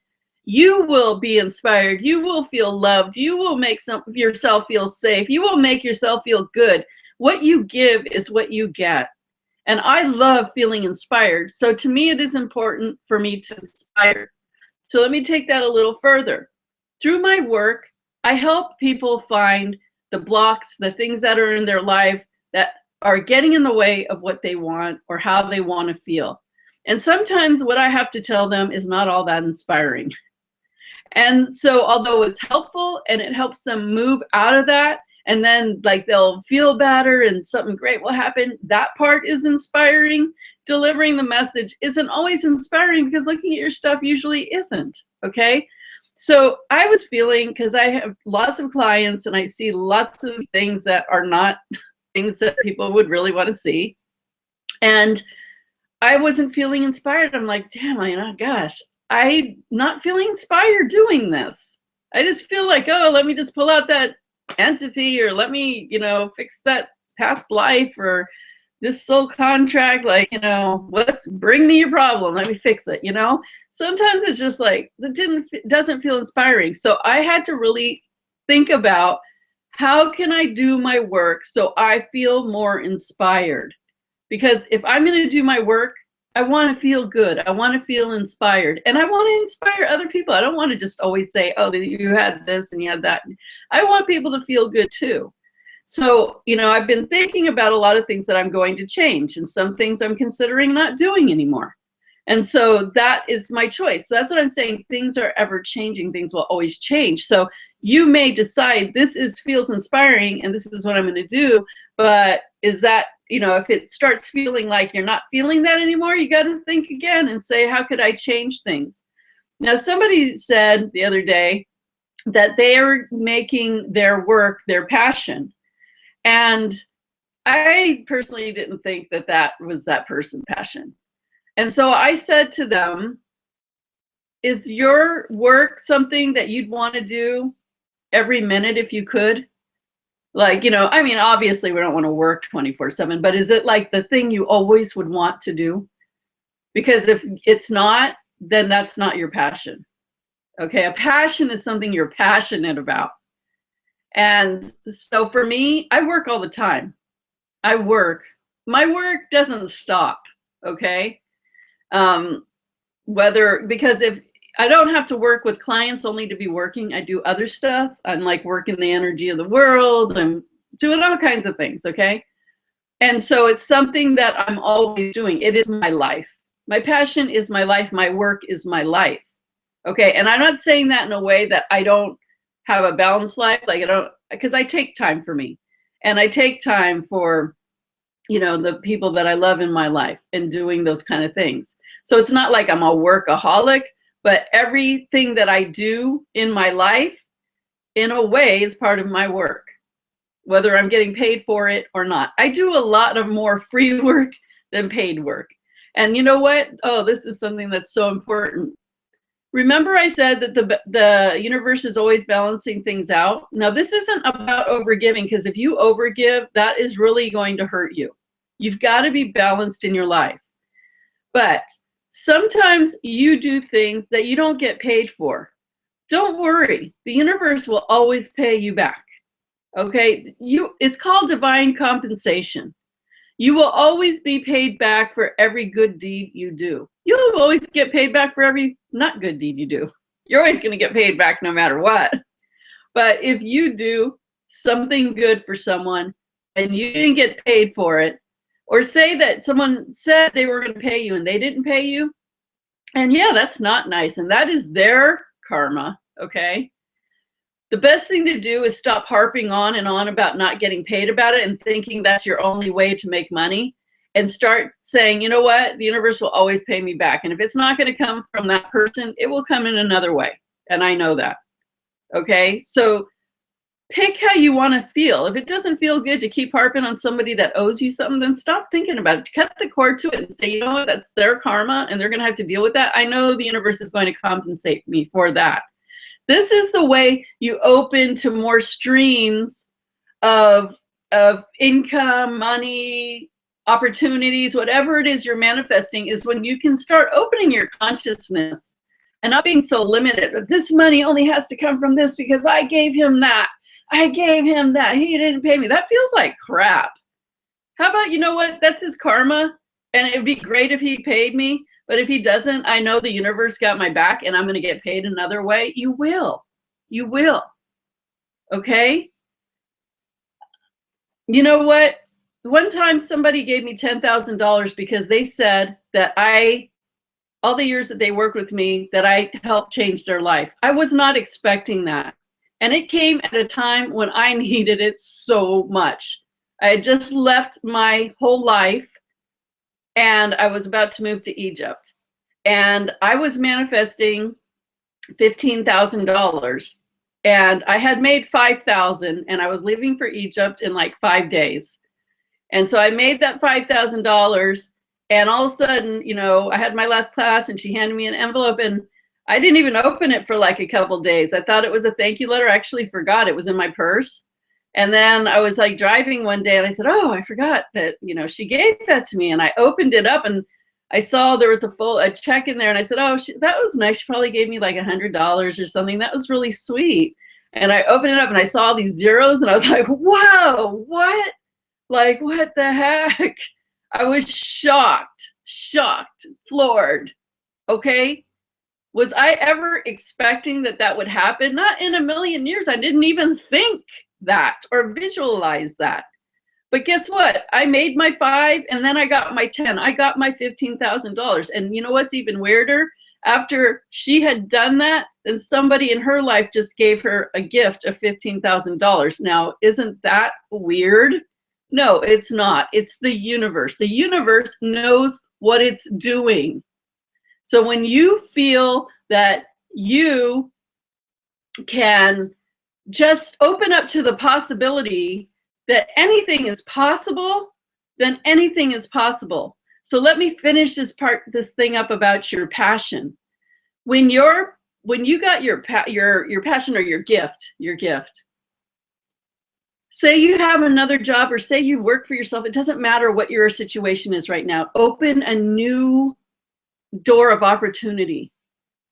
you will be inspired. You will feel loved. You will make yourself feel safe. You will make yourself feel good. What you give is what you get. And I love feeling inspired. So to me, it is important for me to inspire. So let me take that a little further. Through my work, I help people find the blocks, the things that are in their life that are getting in the way of what they want or how they want to feel. And sometimes what I have to tell them is not all that inspiring. And so although it's helpful and it helps them move out of that, and then like they'll feel better and something great will happen, that part is inspiring. Delivering the message isn't always inspiring because looking at your stuff usually isn't, okay? So I was feeling, because I have lots of clients and I see lots of things that are not things that people would really want to see. And I wasn't feeling inspired. I'm like, damn, gosh, I'm not feeling inspired doing this. I just feel like, oh, let me just pull out that entity, or let me, you know, fix that past life or this soul contract. Like, you know, bring me your problem. Let me fix it, you know? Sometimes it's just like, it doesn't feel inspiring. So I had to really think about, how can I do my work so I feel more inspired? Because if I'm going to do my work, I want to feel good. I want to feel inspired. And I want to inspire other people. I don't want to just always say, oh, you had this and you had that. I want people to feel good too. So, you know, I've been thinking about a lot of things that I'm going to change, and some things I'm considering not doing anymore. And so that is my choice. So that's what I'm saying. Things are ever changing. Things will always change. So you may decide feels inspiring and this is what I'm going to do. But is that, you know, if it starts feeling like you're not feeling that anymore, you got to think again and say, how could I change things? Now, somebody said the other day that they are making their work their passion. And I personally didn't think that that was that person's passion. And so I said to them, is your work something that you'd want to do every minute if you could? Like, you know, I mean, obviously we don't want to work 24/7, but is it like the thing you always would want to do? Because if it's not, then that's not your passion. Okay, a passion is something you're passionate about. And so for me, I work all the time. I work. My work doesn't stop. Okay. Because if I don't have to work with clients only to be working, I do other stuff. I'm like working the energy of the world. I'm doing all kinds of things. Okay. And so it's something that I'm always doing. It is my life. My passion is my life. My work is my life. Okay. And I'm not saying that in a way that I don't have a balanced life. Like I don't, because I take time for me and I take time for, you know, the people that I love in my life and doing those kind of things. So it's not like I'm a workaholic, but everything that I do in my life, in a way, is part of my work, whether I'm getting paid for it or not. I do a lot of more free work than paid work. And you know what? Oh, this is something that's so important. Remember I said that the universe is always balancing things out? Now, this isn't about overgiving, because if you overgive, that is really going to hurt you. You've got to be balanced in your life. But sometimes you do things that you don't get paid for. Don't worry. The universe will always pay you back. Okay? It's called divine compensation. You will always be paid back for every good deed you do. You'll always get paid back for every not good deed you do. You're always going to get paid back no matter what. But if you do something good for someone and you didn't get paid for it, or say that someone said they were going to pay you and they didn't pay you, and yeah, that's not nice. And that is their karma, okay? The best thing to do is stop harping on and on about not getting paid about it and thinking that's your only way to make money, and start saying, you know what, the universe will always pay me back. And if it's not going to come from that person, it will come in another way. And I know that. Okay. So pick how you want to feel. If it doesn't feel good to keep harping on somebody that owes you something, then stop thinking about it. Cut the cord to it and say, you know what, that's their karma and they're going to have to deal with that. I know the universe is going to compensate me for that. This is the way you open to more streams of income, money, opportunities, whatever it is you're manifesting, is when you can start opening your consciousness and not being so limited. This money only has to come from this because I gave him that. I gave him that. He didn't pay me. That feels like crap. How about, you know what? That's his karma. And it'd be great if he paid me. But if he doesn't, I know the universe got my back and I'm going to get paid another way. You will. You will. Okay? You know what? One time somebody gave me $10,000 because they said that all the years that they worked with me, that I helped change their life. I was not expecting that. And it came at a time when I needed it so much. I had just left my whole life and I was about to move to Egypt. And I was manifesting $15,000. And I had made $5,000 and I was leaving for Egypt in like 5 days. And so I made that $5,000, and all of a sudden, you know, I had my last class and she handed me an envelope and I didn't even open it for like a couple days. I thought it was a thank you letter. I actually forgot it was in my purse. And then I was like driving one day and I said, oh, I forgot that, you know, she gave that to me. And I opened it up and I saw there was a check in there. And I said, oh, that was nice. She probably gave me like $100 or something. That was really sweet. And I opened it up and I saw these zeros and I was like, wow, what? Like, what the heck? I was shocked, floored. Okay. Was I ever expecting that that would happen? Not in a million years. I didn't even think that or visualize that. But guess what? I made my 5 and then I got my 10. I got my $15,000. And you know what's even weirder? After she had done that, then somebody in her life just gave her a gift of $15,000. Now, isn't that weird? No, it's not. It's the universe. The universe knows what it's doing. So when you feel that you can just open up to the possibility that anything is possible, then anything is possible. So let me finish this thing up about your passion. When you got your passion or your gift, say you have another job or say you work for yourself, it doesn't matter what your situation is right now. Open a new door of opportunity.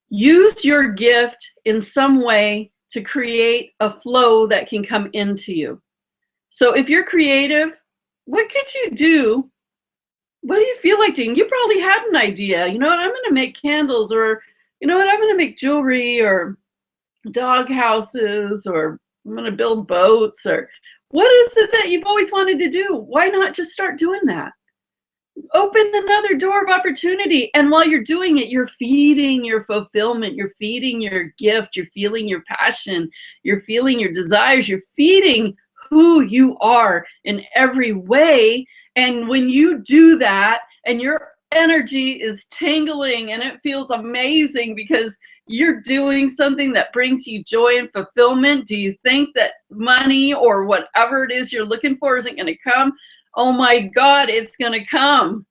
Use your gift in some way to create a flow that can come into you. So if you're creative, what could you do? What do you feel like doing? You probably had an idea. You know what, I'm going to make candles, or you know what, I'm going to make jewelry or dog houses, or I'm going to build boats, or what is it that you've always wanted to do? Why not just start doing that? Open another door of opportunity. And while you're doing it, you're feeding your fulfillment, you're feeding your gift, you're feeling your passion, you're feeling your desires, you're feeding who you are in every way. And when you do that and your energy is tingling and it feels amazing because you're doing something that brings you joy and fulfillment, do you think that money or whatever it is you're looking for isn't going to come? Oh my God, it's going to come.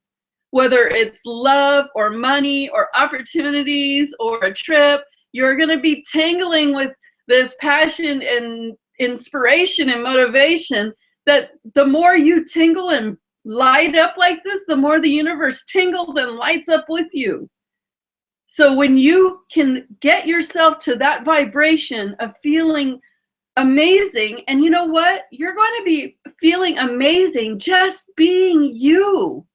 Whether it's love or money or opportunities or a trip, you're going to be tingling with this passion and inspiration and motivation, that the more you tingle and light up like this, the more the universe tingles and lights up with you. So when you can get yourself to that vibration of feeling amazing, and you know what? You're going to be feeling amazing just being you.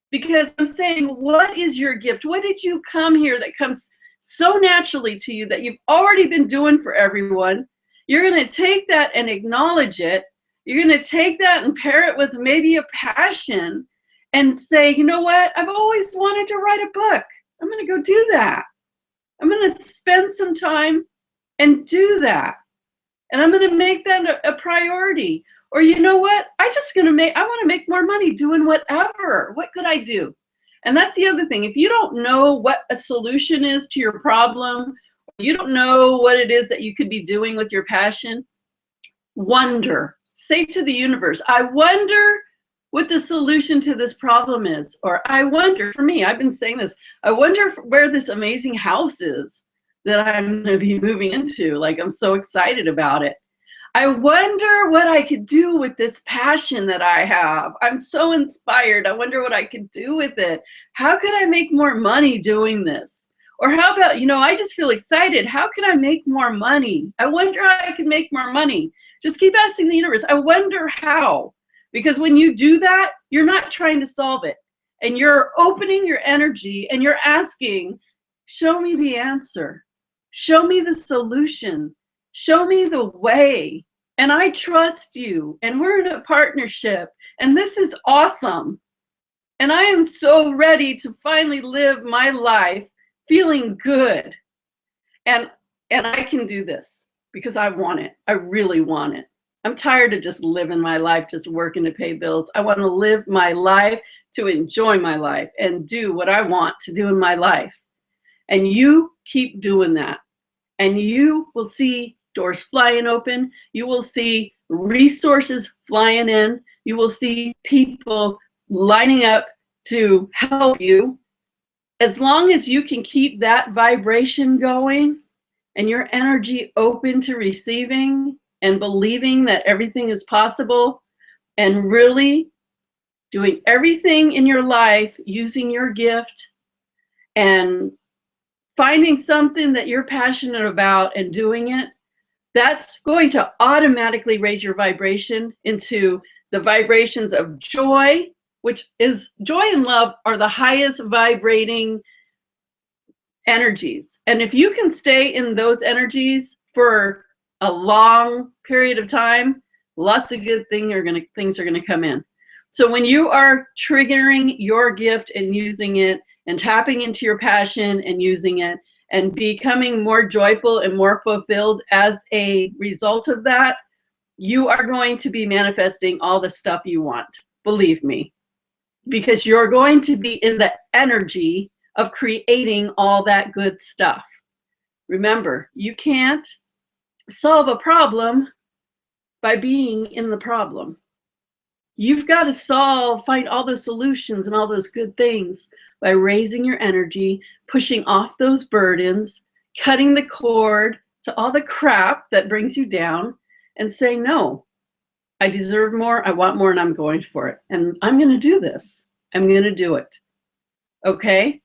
Because I'm saying, what is your gift? What did you come here that comes so naturally to you that you've already been doing for everyone? You're going to take that and acknowledge it. You're going to take that and pair it with maybe a passion and say, you know what? I've always wanted to write a book. I'm going to go do that. I'm going to spend some time and do that. And I'm going to make that a priority. Or you know what? I want to make more money doing whatever. What could I do? And that's the other thing. If you don't know what a solution is to your problem, you don't know what it is that you could be doing with your passion, wonder. Say to the universe, I wonder what the solution to this problem is. Or I wonder, for me, I've been saying this, I wonder where this amazing house is that I'm going to be moving into. Like, I'm so excited about it. I wonder what I could do with this passion that I have. I'm so inspired. I wonder what I could do with it. How could I make more money doing this? Or how about, I just feel excited. How can I make more money? I wonder how I can make more money. Just keep asking the universe. I wonder how. Because when you do that, you're not trying to solve it. And you're opening your energy and you're asking, show me the answer. Show me the solution. Show me the way. And I trust you. And we're in a partnership. And this is awesome. And I am so ready to finally live my life feeling good. And I can do this because I want it. I really want it. I'm tired of just living my life, just working to pay bills. I want to live my life to enjoy my life and do what I want to do in my life. And you keep doing that. And you will see doors flying open. You will see resources flying in. You will see people lining up to help you. As long as you can keep that vibration going and your energy open to receiving and believing that everything is possible and really doing everything in your life using your gift and finding something that you're passionate about and doing it, that's going to automatically raise your vibration into the vibrations of joy, which is joy and love are the highest vibrating energies. And if you can stay in those energies for a long period of time, lots of good things are going to come in. So when you are triggering your gift and using it and tapping into your passion and using it and becoming more joyful and more fulfilled as a result of that, you are going to be manifesting all the stuff you want. Believe me, because you're going to be in the energy of creating all that good stuff. Remember, you can't solve a problem by being in the problem. You've got to find all those solutions and all those good things by raising your energy, pushing off those burdens, cutting the cord to all the crap that brings you down, and saying, no, I deserve more, I want more, and I'm going for it. And I'm going to do this. I'm going to do it. Okay?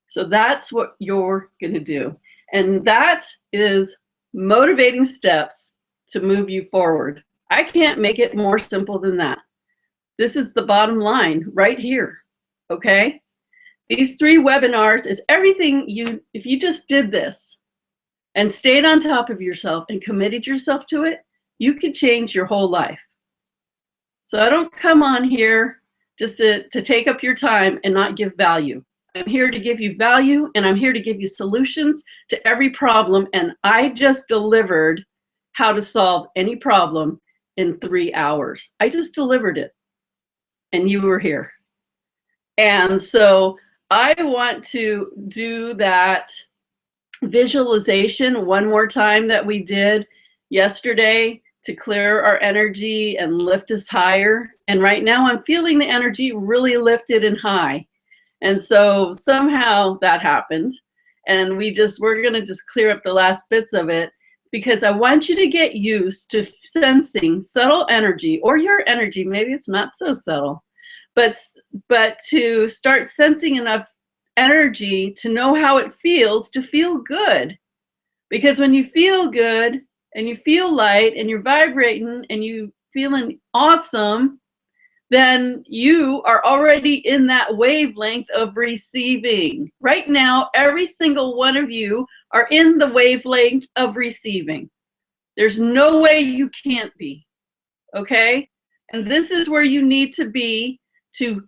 So that's what you're going to do. And that is motivating steps to move you forward. I can't make it more simple than that. This is the bottom line right here, okay? These 3 webinars is everything if you just did this and stayed on top of yourself and committed yourself to it, you could change your whole life. So I don't come on here just to take up your time and not give value. I'm here to give you value, and I'm here to give you solutions to every problem, and I just delivered how to solve any problem in 3 hours. I just delivered it. And you were here. And so I want to do that visualization one more time that we did yesterday to clear our energy and lift us higher. And right now I'm feeling the energy really lifted and high. And so somehow that happened. And we're going to just clear up the last bits of it, because I want you to get used to sensing subtle energy, or your energy. Maybe it's not so subtle, but to start sensing enough energy to know how it feels to feel good. Because when you feel good and you feel light and you're vibrating and you feeling awesome, then you are already in that wavelength of receiving. Right now, every single one of you are in the wavelength of receiving. There's no way you can't be, okay? And this is where you need to be to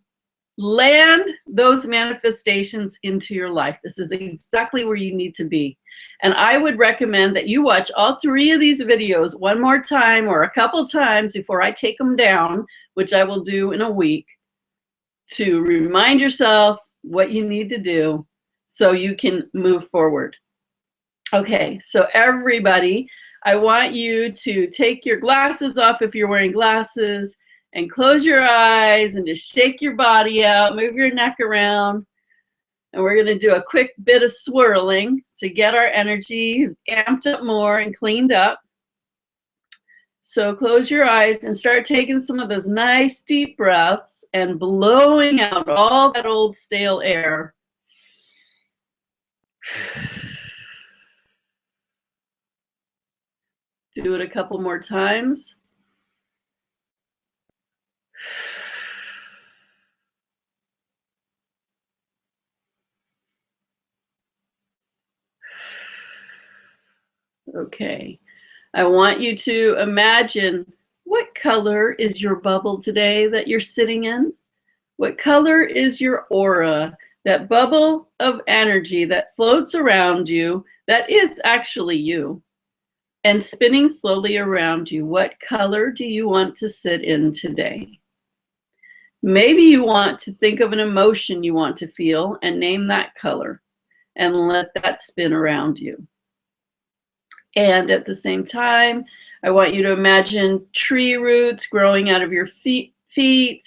land those manifestations into your life. This is exactly where you need to be. And I would recommend that you watch all 3 of these videos one more time or a couple times before I take them down, which I will do in a week, to remind yourself what you need to do so you can move forward. Okay, so everybody, I want you to take your glasses off if you're wearing glasses, and close your eyes and just shake your body out, move your neck around. And we're going to do a quick bit of swirling to get our energy amped up more and cleaned up. So close your eyes and start taking some of those nice deep breaths and blowing out all that old stale air. Do it a couple more times. Okay, I want you to imagine, what color is your bubble today that you're sitting in? What color is your aura, that bubble of energy that floats around you, that is actually you, and spinning slowly around you? What color do you want to sit in today? Maybe you want to think of an emotion you want to feel and name that color and let that spin around you. And at the same time, I want you to imagine tree roots growing out of your feet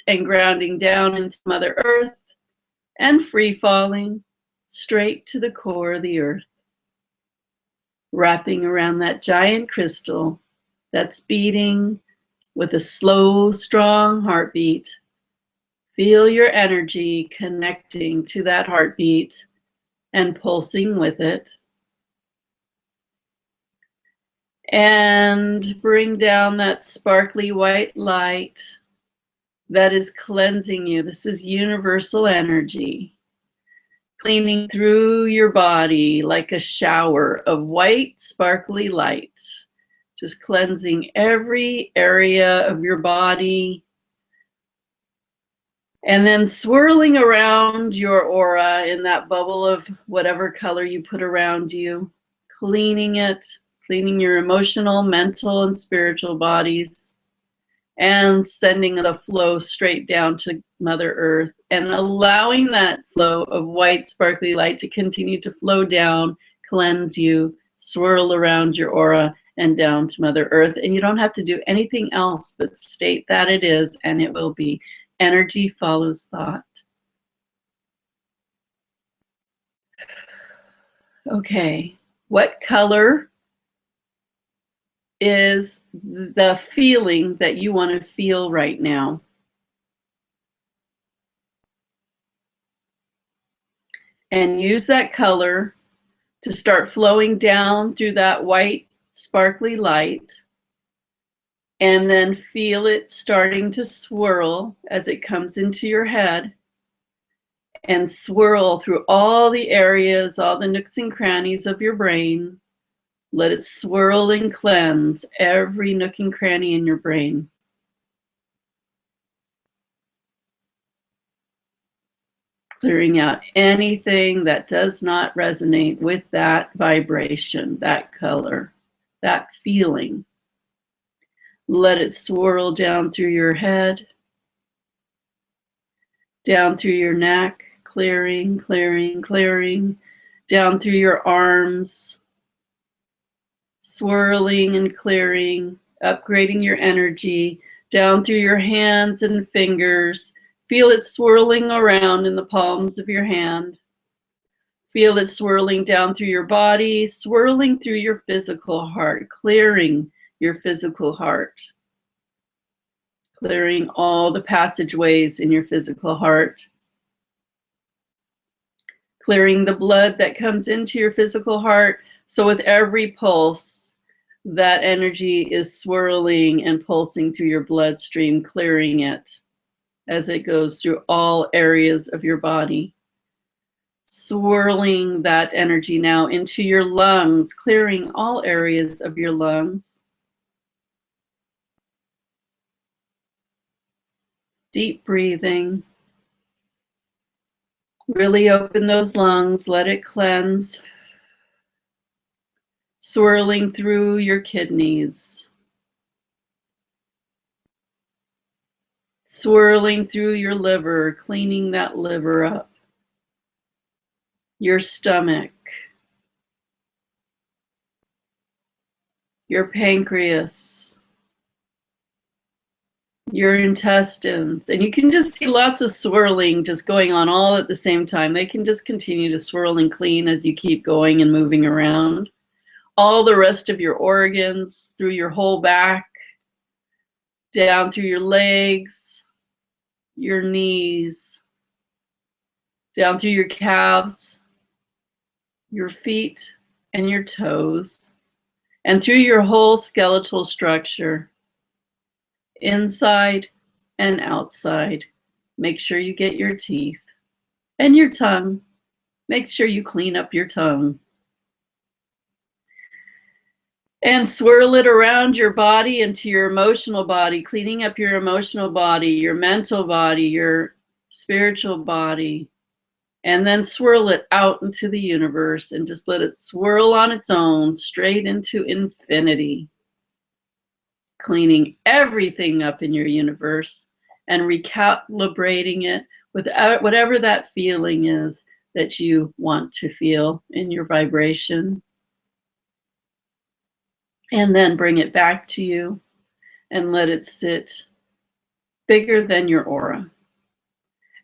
and grounding down into Mother Earth and free falling straight to the core of the earth, wrapping around that giant crystal that's beating with a slow, strong heartbeat. Feel your energy connecting to that heartbeat and pulsing with it. And bring down that sparkly white light that is cleansing you. This is universal energy, cleaning through your body like a shower of white, sparkly light, just cleansing every area of your body. And then swirling around your aura in that bubble of whatever color you put around you, cleaning it, cleaning your emotional, mental, and spiritual bodies, and sending the flow straight down to Mother Earth, and allowing that flow of white, sparkly light to continue to flow down, cleanse you, swirl around your aura, and down to Mother Earth. And you don't have to do anything else but state that it is, and it will be. Energy follows thought. Okay, what color is the feeling that you want to feel right now? And use that color to start flowing down through that white sparkly light, and then feel it starting to swirl as it comes into your head, and swirl through all the areas, all the nooks and crannies of your brain. Let it swirl and cleanse every nook and cranny in your brain. Clearing out anything that does not resonate with that vibration, that color, that feeling. Let it swirl down through your head, down through your neck, clearing, clearing, clearing, down through your arms, swirling and clearing, upgrading your energy, down through your hands and fingers. Feel it swirling around in the palms of your hand. Feel it swirling down through your body, swirling through your physical heart, clearing your physical heart. Clearing all the passageways in your physical heart. Clearing the blood that comes into your physical heart. So with every pulse, that energy is swirling and pulsing through your bloodstream, clearing it as it goes through all areas of your body. Swirling that energy now into your lungs, clearing all areas of your lungs. Deep breathing. Really open those lungs, let it cleanse. Swirling through your kidneys. Swirling through your liver, cleaning that liver up. Your stomach. Your pancreas. Your intestines. And you can just see lots of swirling just going on all at the same time. They can just continue to swirl and clean as you keep going and moving around. All the rest of your organs, through your whole back, down through your legs, your knees, down through your calves, your feet and your toes, and through your whole skeletal structure, inside and outside. Make sure you get your teeth and your tongue. Make sure you clean up your tongue. And swirl it around your body into your emotional body, cleaning up your emotional body, your mental body, your spiritual body. And then swirl it out into the universe and just let it swirl on its own straight into infinity. Cleaning everything up in your universe and recalibrating it with whatever that feeling is that you want to feel in your vibration. And then bring it back to you and let it sit bigger than your aura.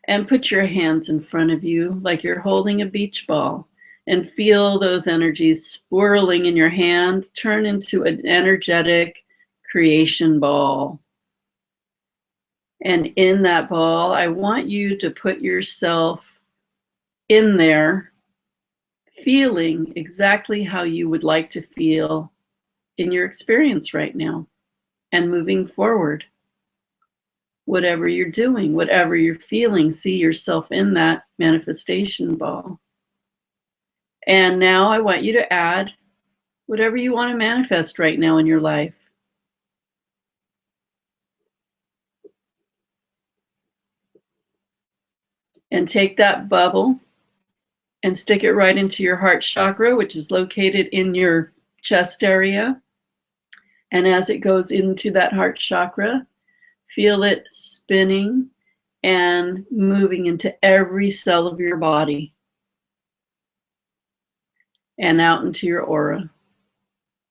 And put your hands in front of you like you're holding a beach ball, and feel those energies swirling in your hand turn into an energetic creation ball. And in that ball, I want you to put yourself in there, feeling exactly how you would like to feel in your experience right now and moving forward. Whatever you're doing, whatever you're feeling, see yourself in that manifestation ball. And now I want you to add whatever you want to manifest right now in your life. And take that bubble and stick it right into your heart chakra, which is located in your chest area. And as it goes into that heart chakra, feel it spinning and moving into every cell of your body and out into your aura.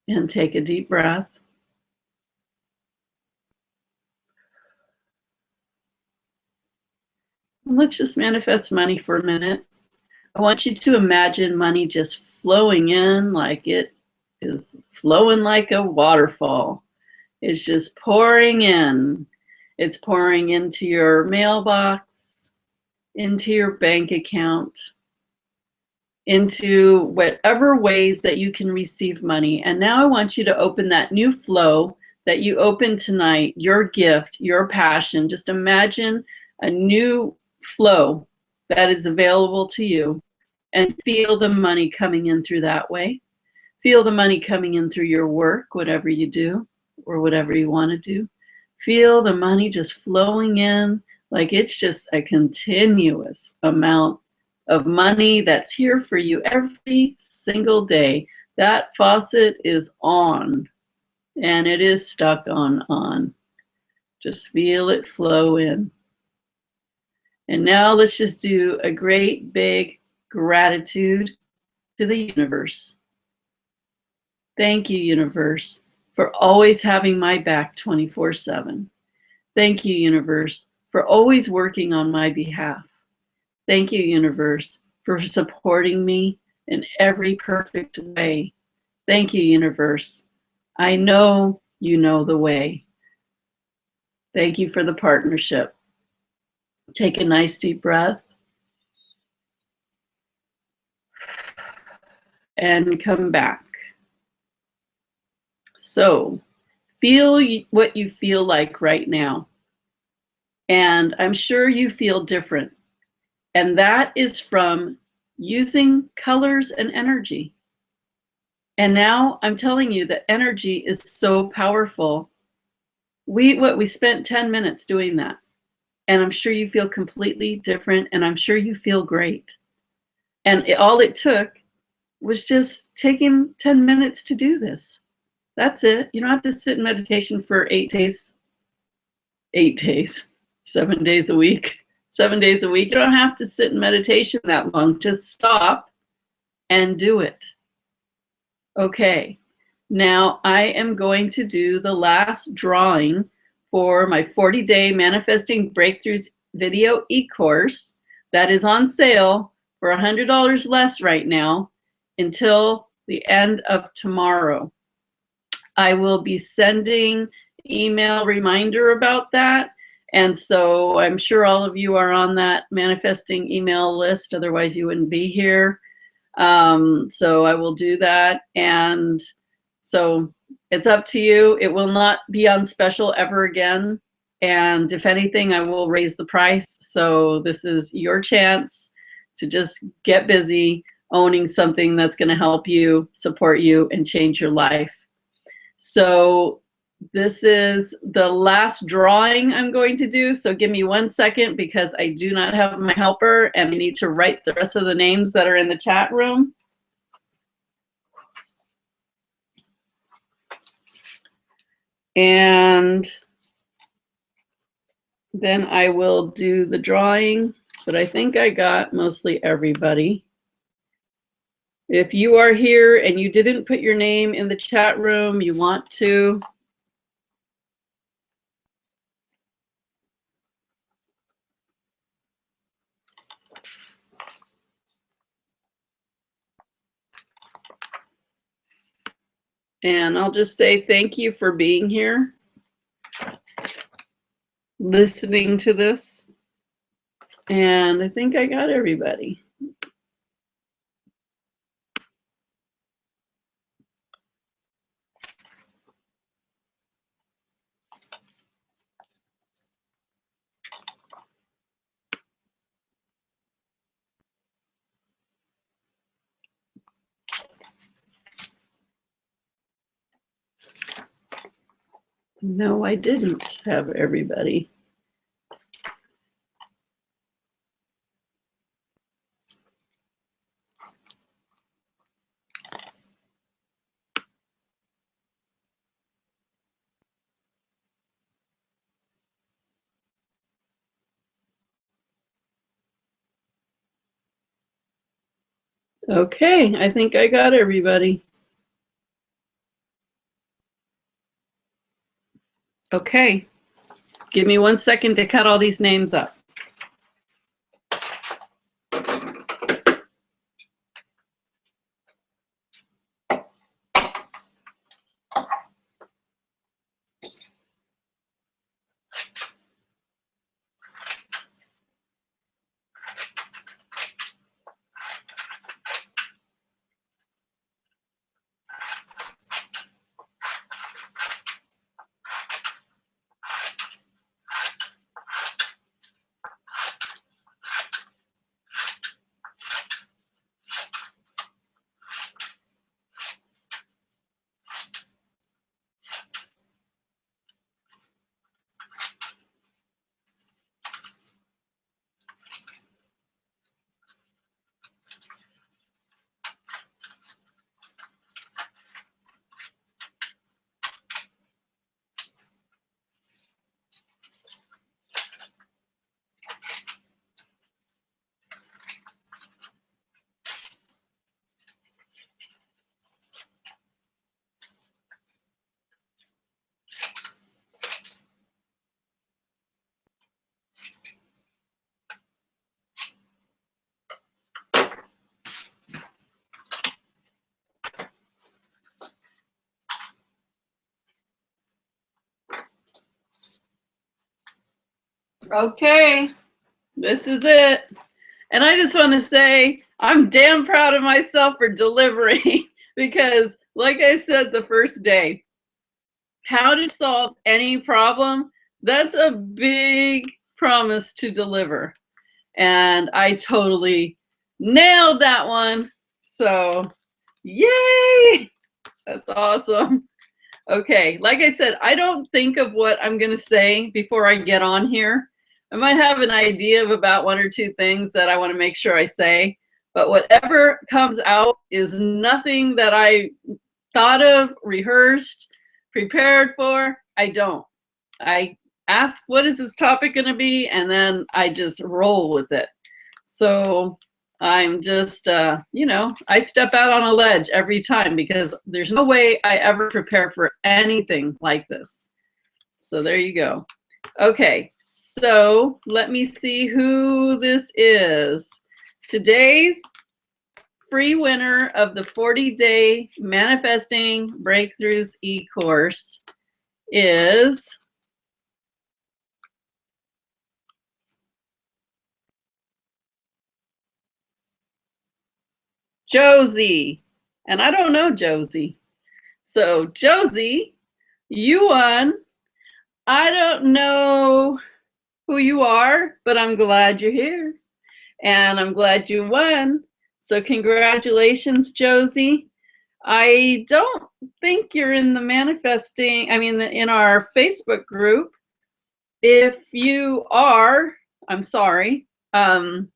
And take a deep breath. Let's just manifest money for a minute. I want you to imagine money just flowing in like it is flowing like a waterfall. It's just pouring in. It's pouring into your mailbox, into your bank account, into whatever ways that you can receive money. And now I want you to open that new flow that you opened tonight, your gift, your passion. Just imagine a new flow that is available to you and feel the money coming in through that way. Feel the money coming in through your work, whatever you do or whatever you want to do. Feel the money just flowing in like it's just a continuous amount of money that's here for you every single day. That faucet is on and it is stuck on. Just feel it flow in. And now let's just do a great big gratitude to the universe. Thank you, universe, for always having my back 24/7. Thank you, universe, for always working on my behalf. Thank you, universe, for supporting me in every perfect way. Thank you, universe. I know you know the way. Thank you for the partnership. Take a nice deep breath and come back. So feel what you feel like right now. And I'm sure you feel different. And that is from using colors and energy. And now I'm telling you that energy is so powerful. We spent 10 minutes doing that. And I'm sure you feel completely different. And I'm sure you feel great. And all it took was just taking 10 minutes to do this. That's it. You don't have to sit in meditation for 8 days. 8 days, 7 days a week. 7 days a week. You don't have to sit in meditation that long. Just stop and do it. Okay, now I am going to do the last drawing for my 40-day Manifesting Breakthroughs video e-course that is on sale for $100 less right now until the end of tomorrow. I will be sending email reminder about that. And so I'm sure all of you are on that manifesting email list, otherwise you wouldn't be here. So I will do that. And so it's up to you. It will not be on special ever again. And if anything, I will raise the price. So this is your chance to just get busy owning something that's going to help you, support you, and change your life. So this is the last drawing I'm going to do. So give me 1 second because I do not have my helper and I need to write the rest of the names that are in the chat room. And then I will do the drawing, but I think I got mostly everybody. If you are here and you didn't put your name in the chat room, you want to. And I'll just say thank you for being here, listening to this. And I think I got everybody. No, I didn't have everybody. Okay, I think I got everybody. Okay, give me 1 second to cut all these names up. Okay, this is it. And I just want to say I'm damn proud of myself for delivering because, like I said the first day, how to solve any problem, that's a big promise to deliver. And I totally nailed that one. So, yay! That's awesome. Okay, like I said, I don't think of what I'm going to say before I get on here. I might have an idea of about 1 or 2 things that I want to make sure I say, but whatever comes out is nothing that I thought of, rehearsed, prepared for. I don't. I ask, what is this topic going to be? And then I just roll with it. So I'm just, I step out on a ledge every time because there's no way I ever prepare for anything like this. So there you go. Okay, so let me see who this is. Today's free winner of the 40-day Manifesting Breakthroughs e-course is Josie. And I don't know Josie. So Josie, you won. I don't know who you are, but I'm glad you're here. And I'm glad you won. So congratulations, Josie. I don't think you're in the manifesting, in our Facebook group. If you are, I'm sorry. But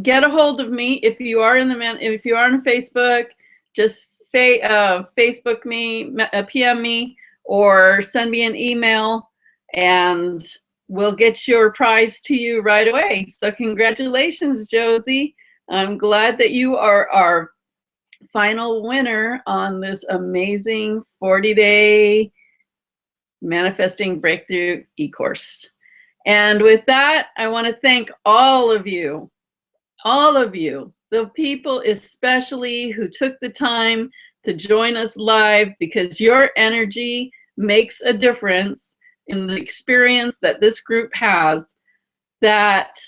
get a hold of me if you are if you are on Facebook, just Facebook me, PM me, or send me an email, and we'll get your prize to you right away. So congratulations, Josie. I'm glad that you are our final winner on this amazing 40-day Manifesting Breakthrough e-course. And with that, I want to thank all of you, the people especially who took the time to join us live, because your energy makes a difference in the experience that this group has, that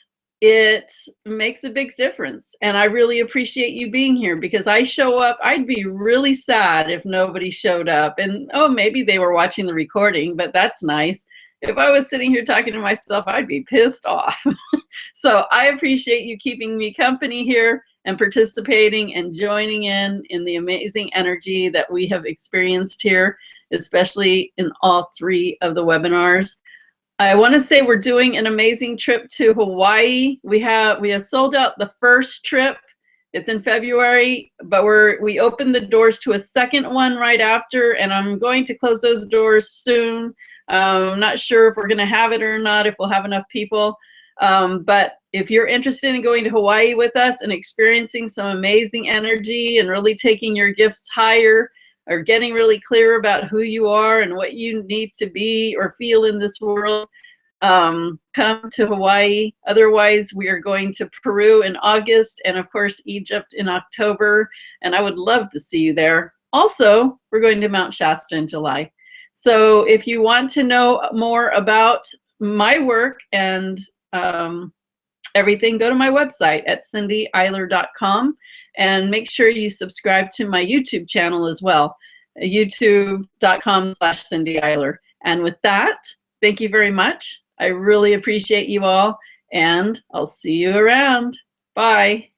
it makes a big difference. And I really appreciate you being here, because I show up. I'd be really sad if nobody showed up. And oh, maybe they were watching the recording, but that's nice. If I was sitting here talking to myself, I'd be pissed off. So I appreciate you keeping me company here and participating and joining in the amazing energy that we have experienced here, especially in all 3 of the webinars. I want to say we're doing an amazing trip to Hawaii. We have sold out the first trip. It's in February, but we opened the doors to a second one right after, and I'm going to close those doors soon. I'm not sure if we're going to have it or not, if we'll have enough people. But if you're interested in going to Hawaii with us and experiencing some amazing energy and really taking your gifts higher, are getting really clear about who you are and what you need to be or feel in this world, come to Hawaii. Otherwise, we are going to Peru in August and, of course, Egypt in October. And I would love to see you there. Also, we're going to Mount Shasta in July. So if you want to know more about my work and everything, go to my website at cindyeiler.com and make sure you subscribe to my YouTube channel as well, youtube.com/cindyeiler. And with that, thank you very much. I really appreciate you all, and I'll see you around. Bye.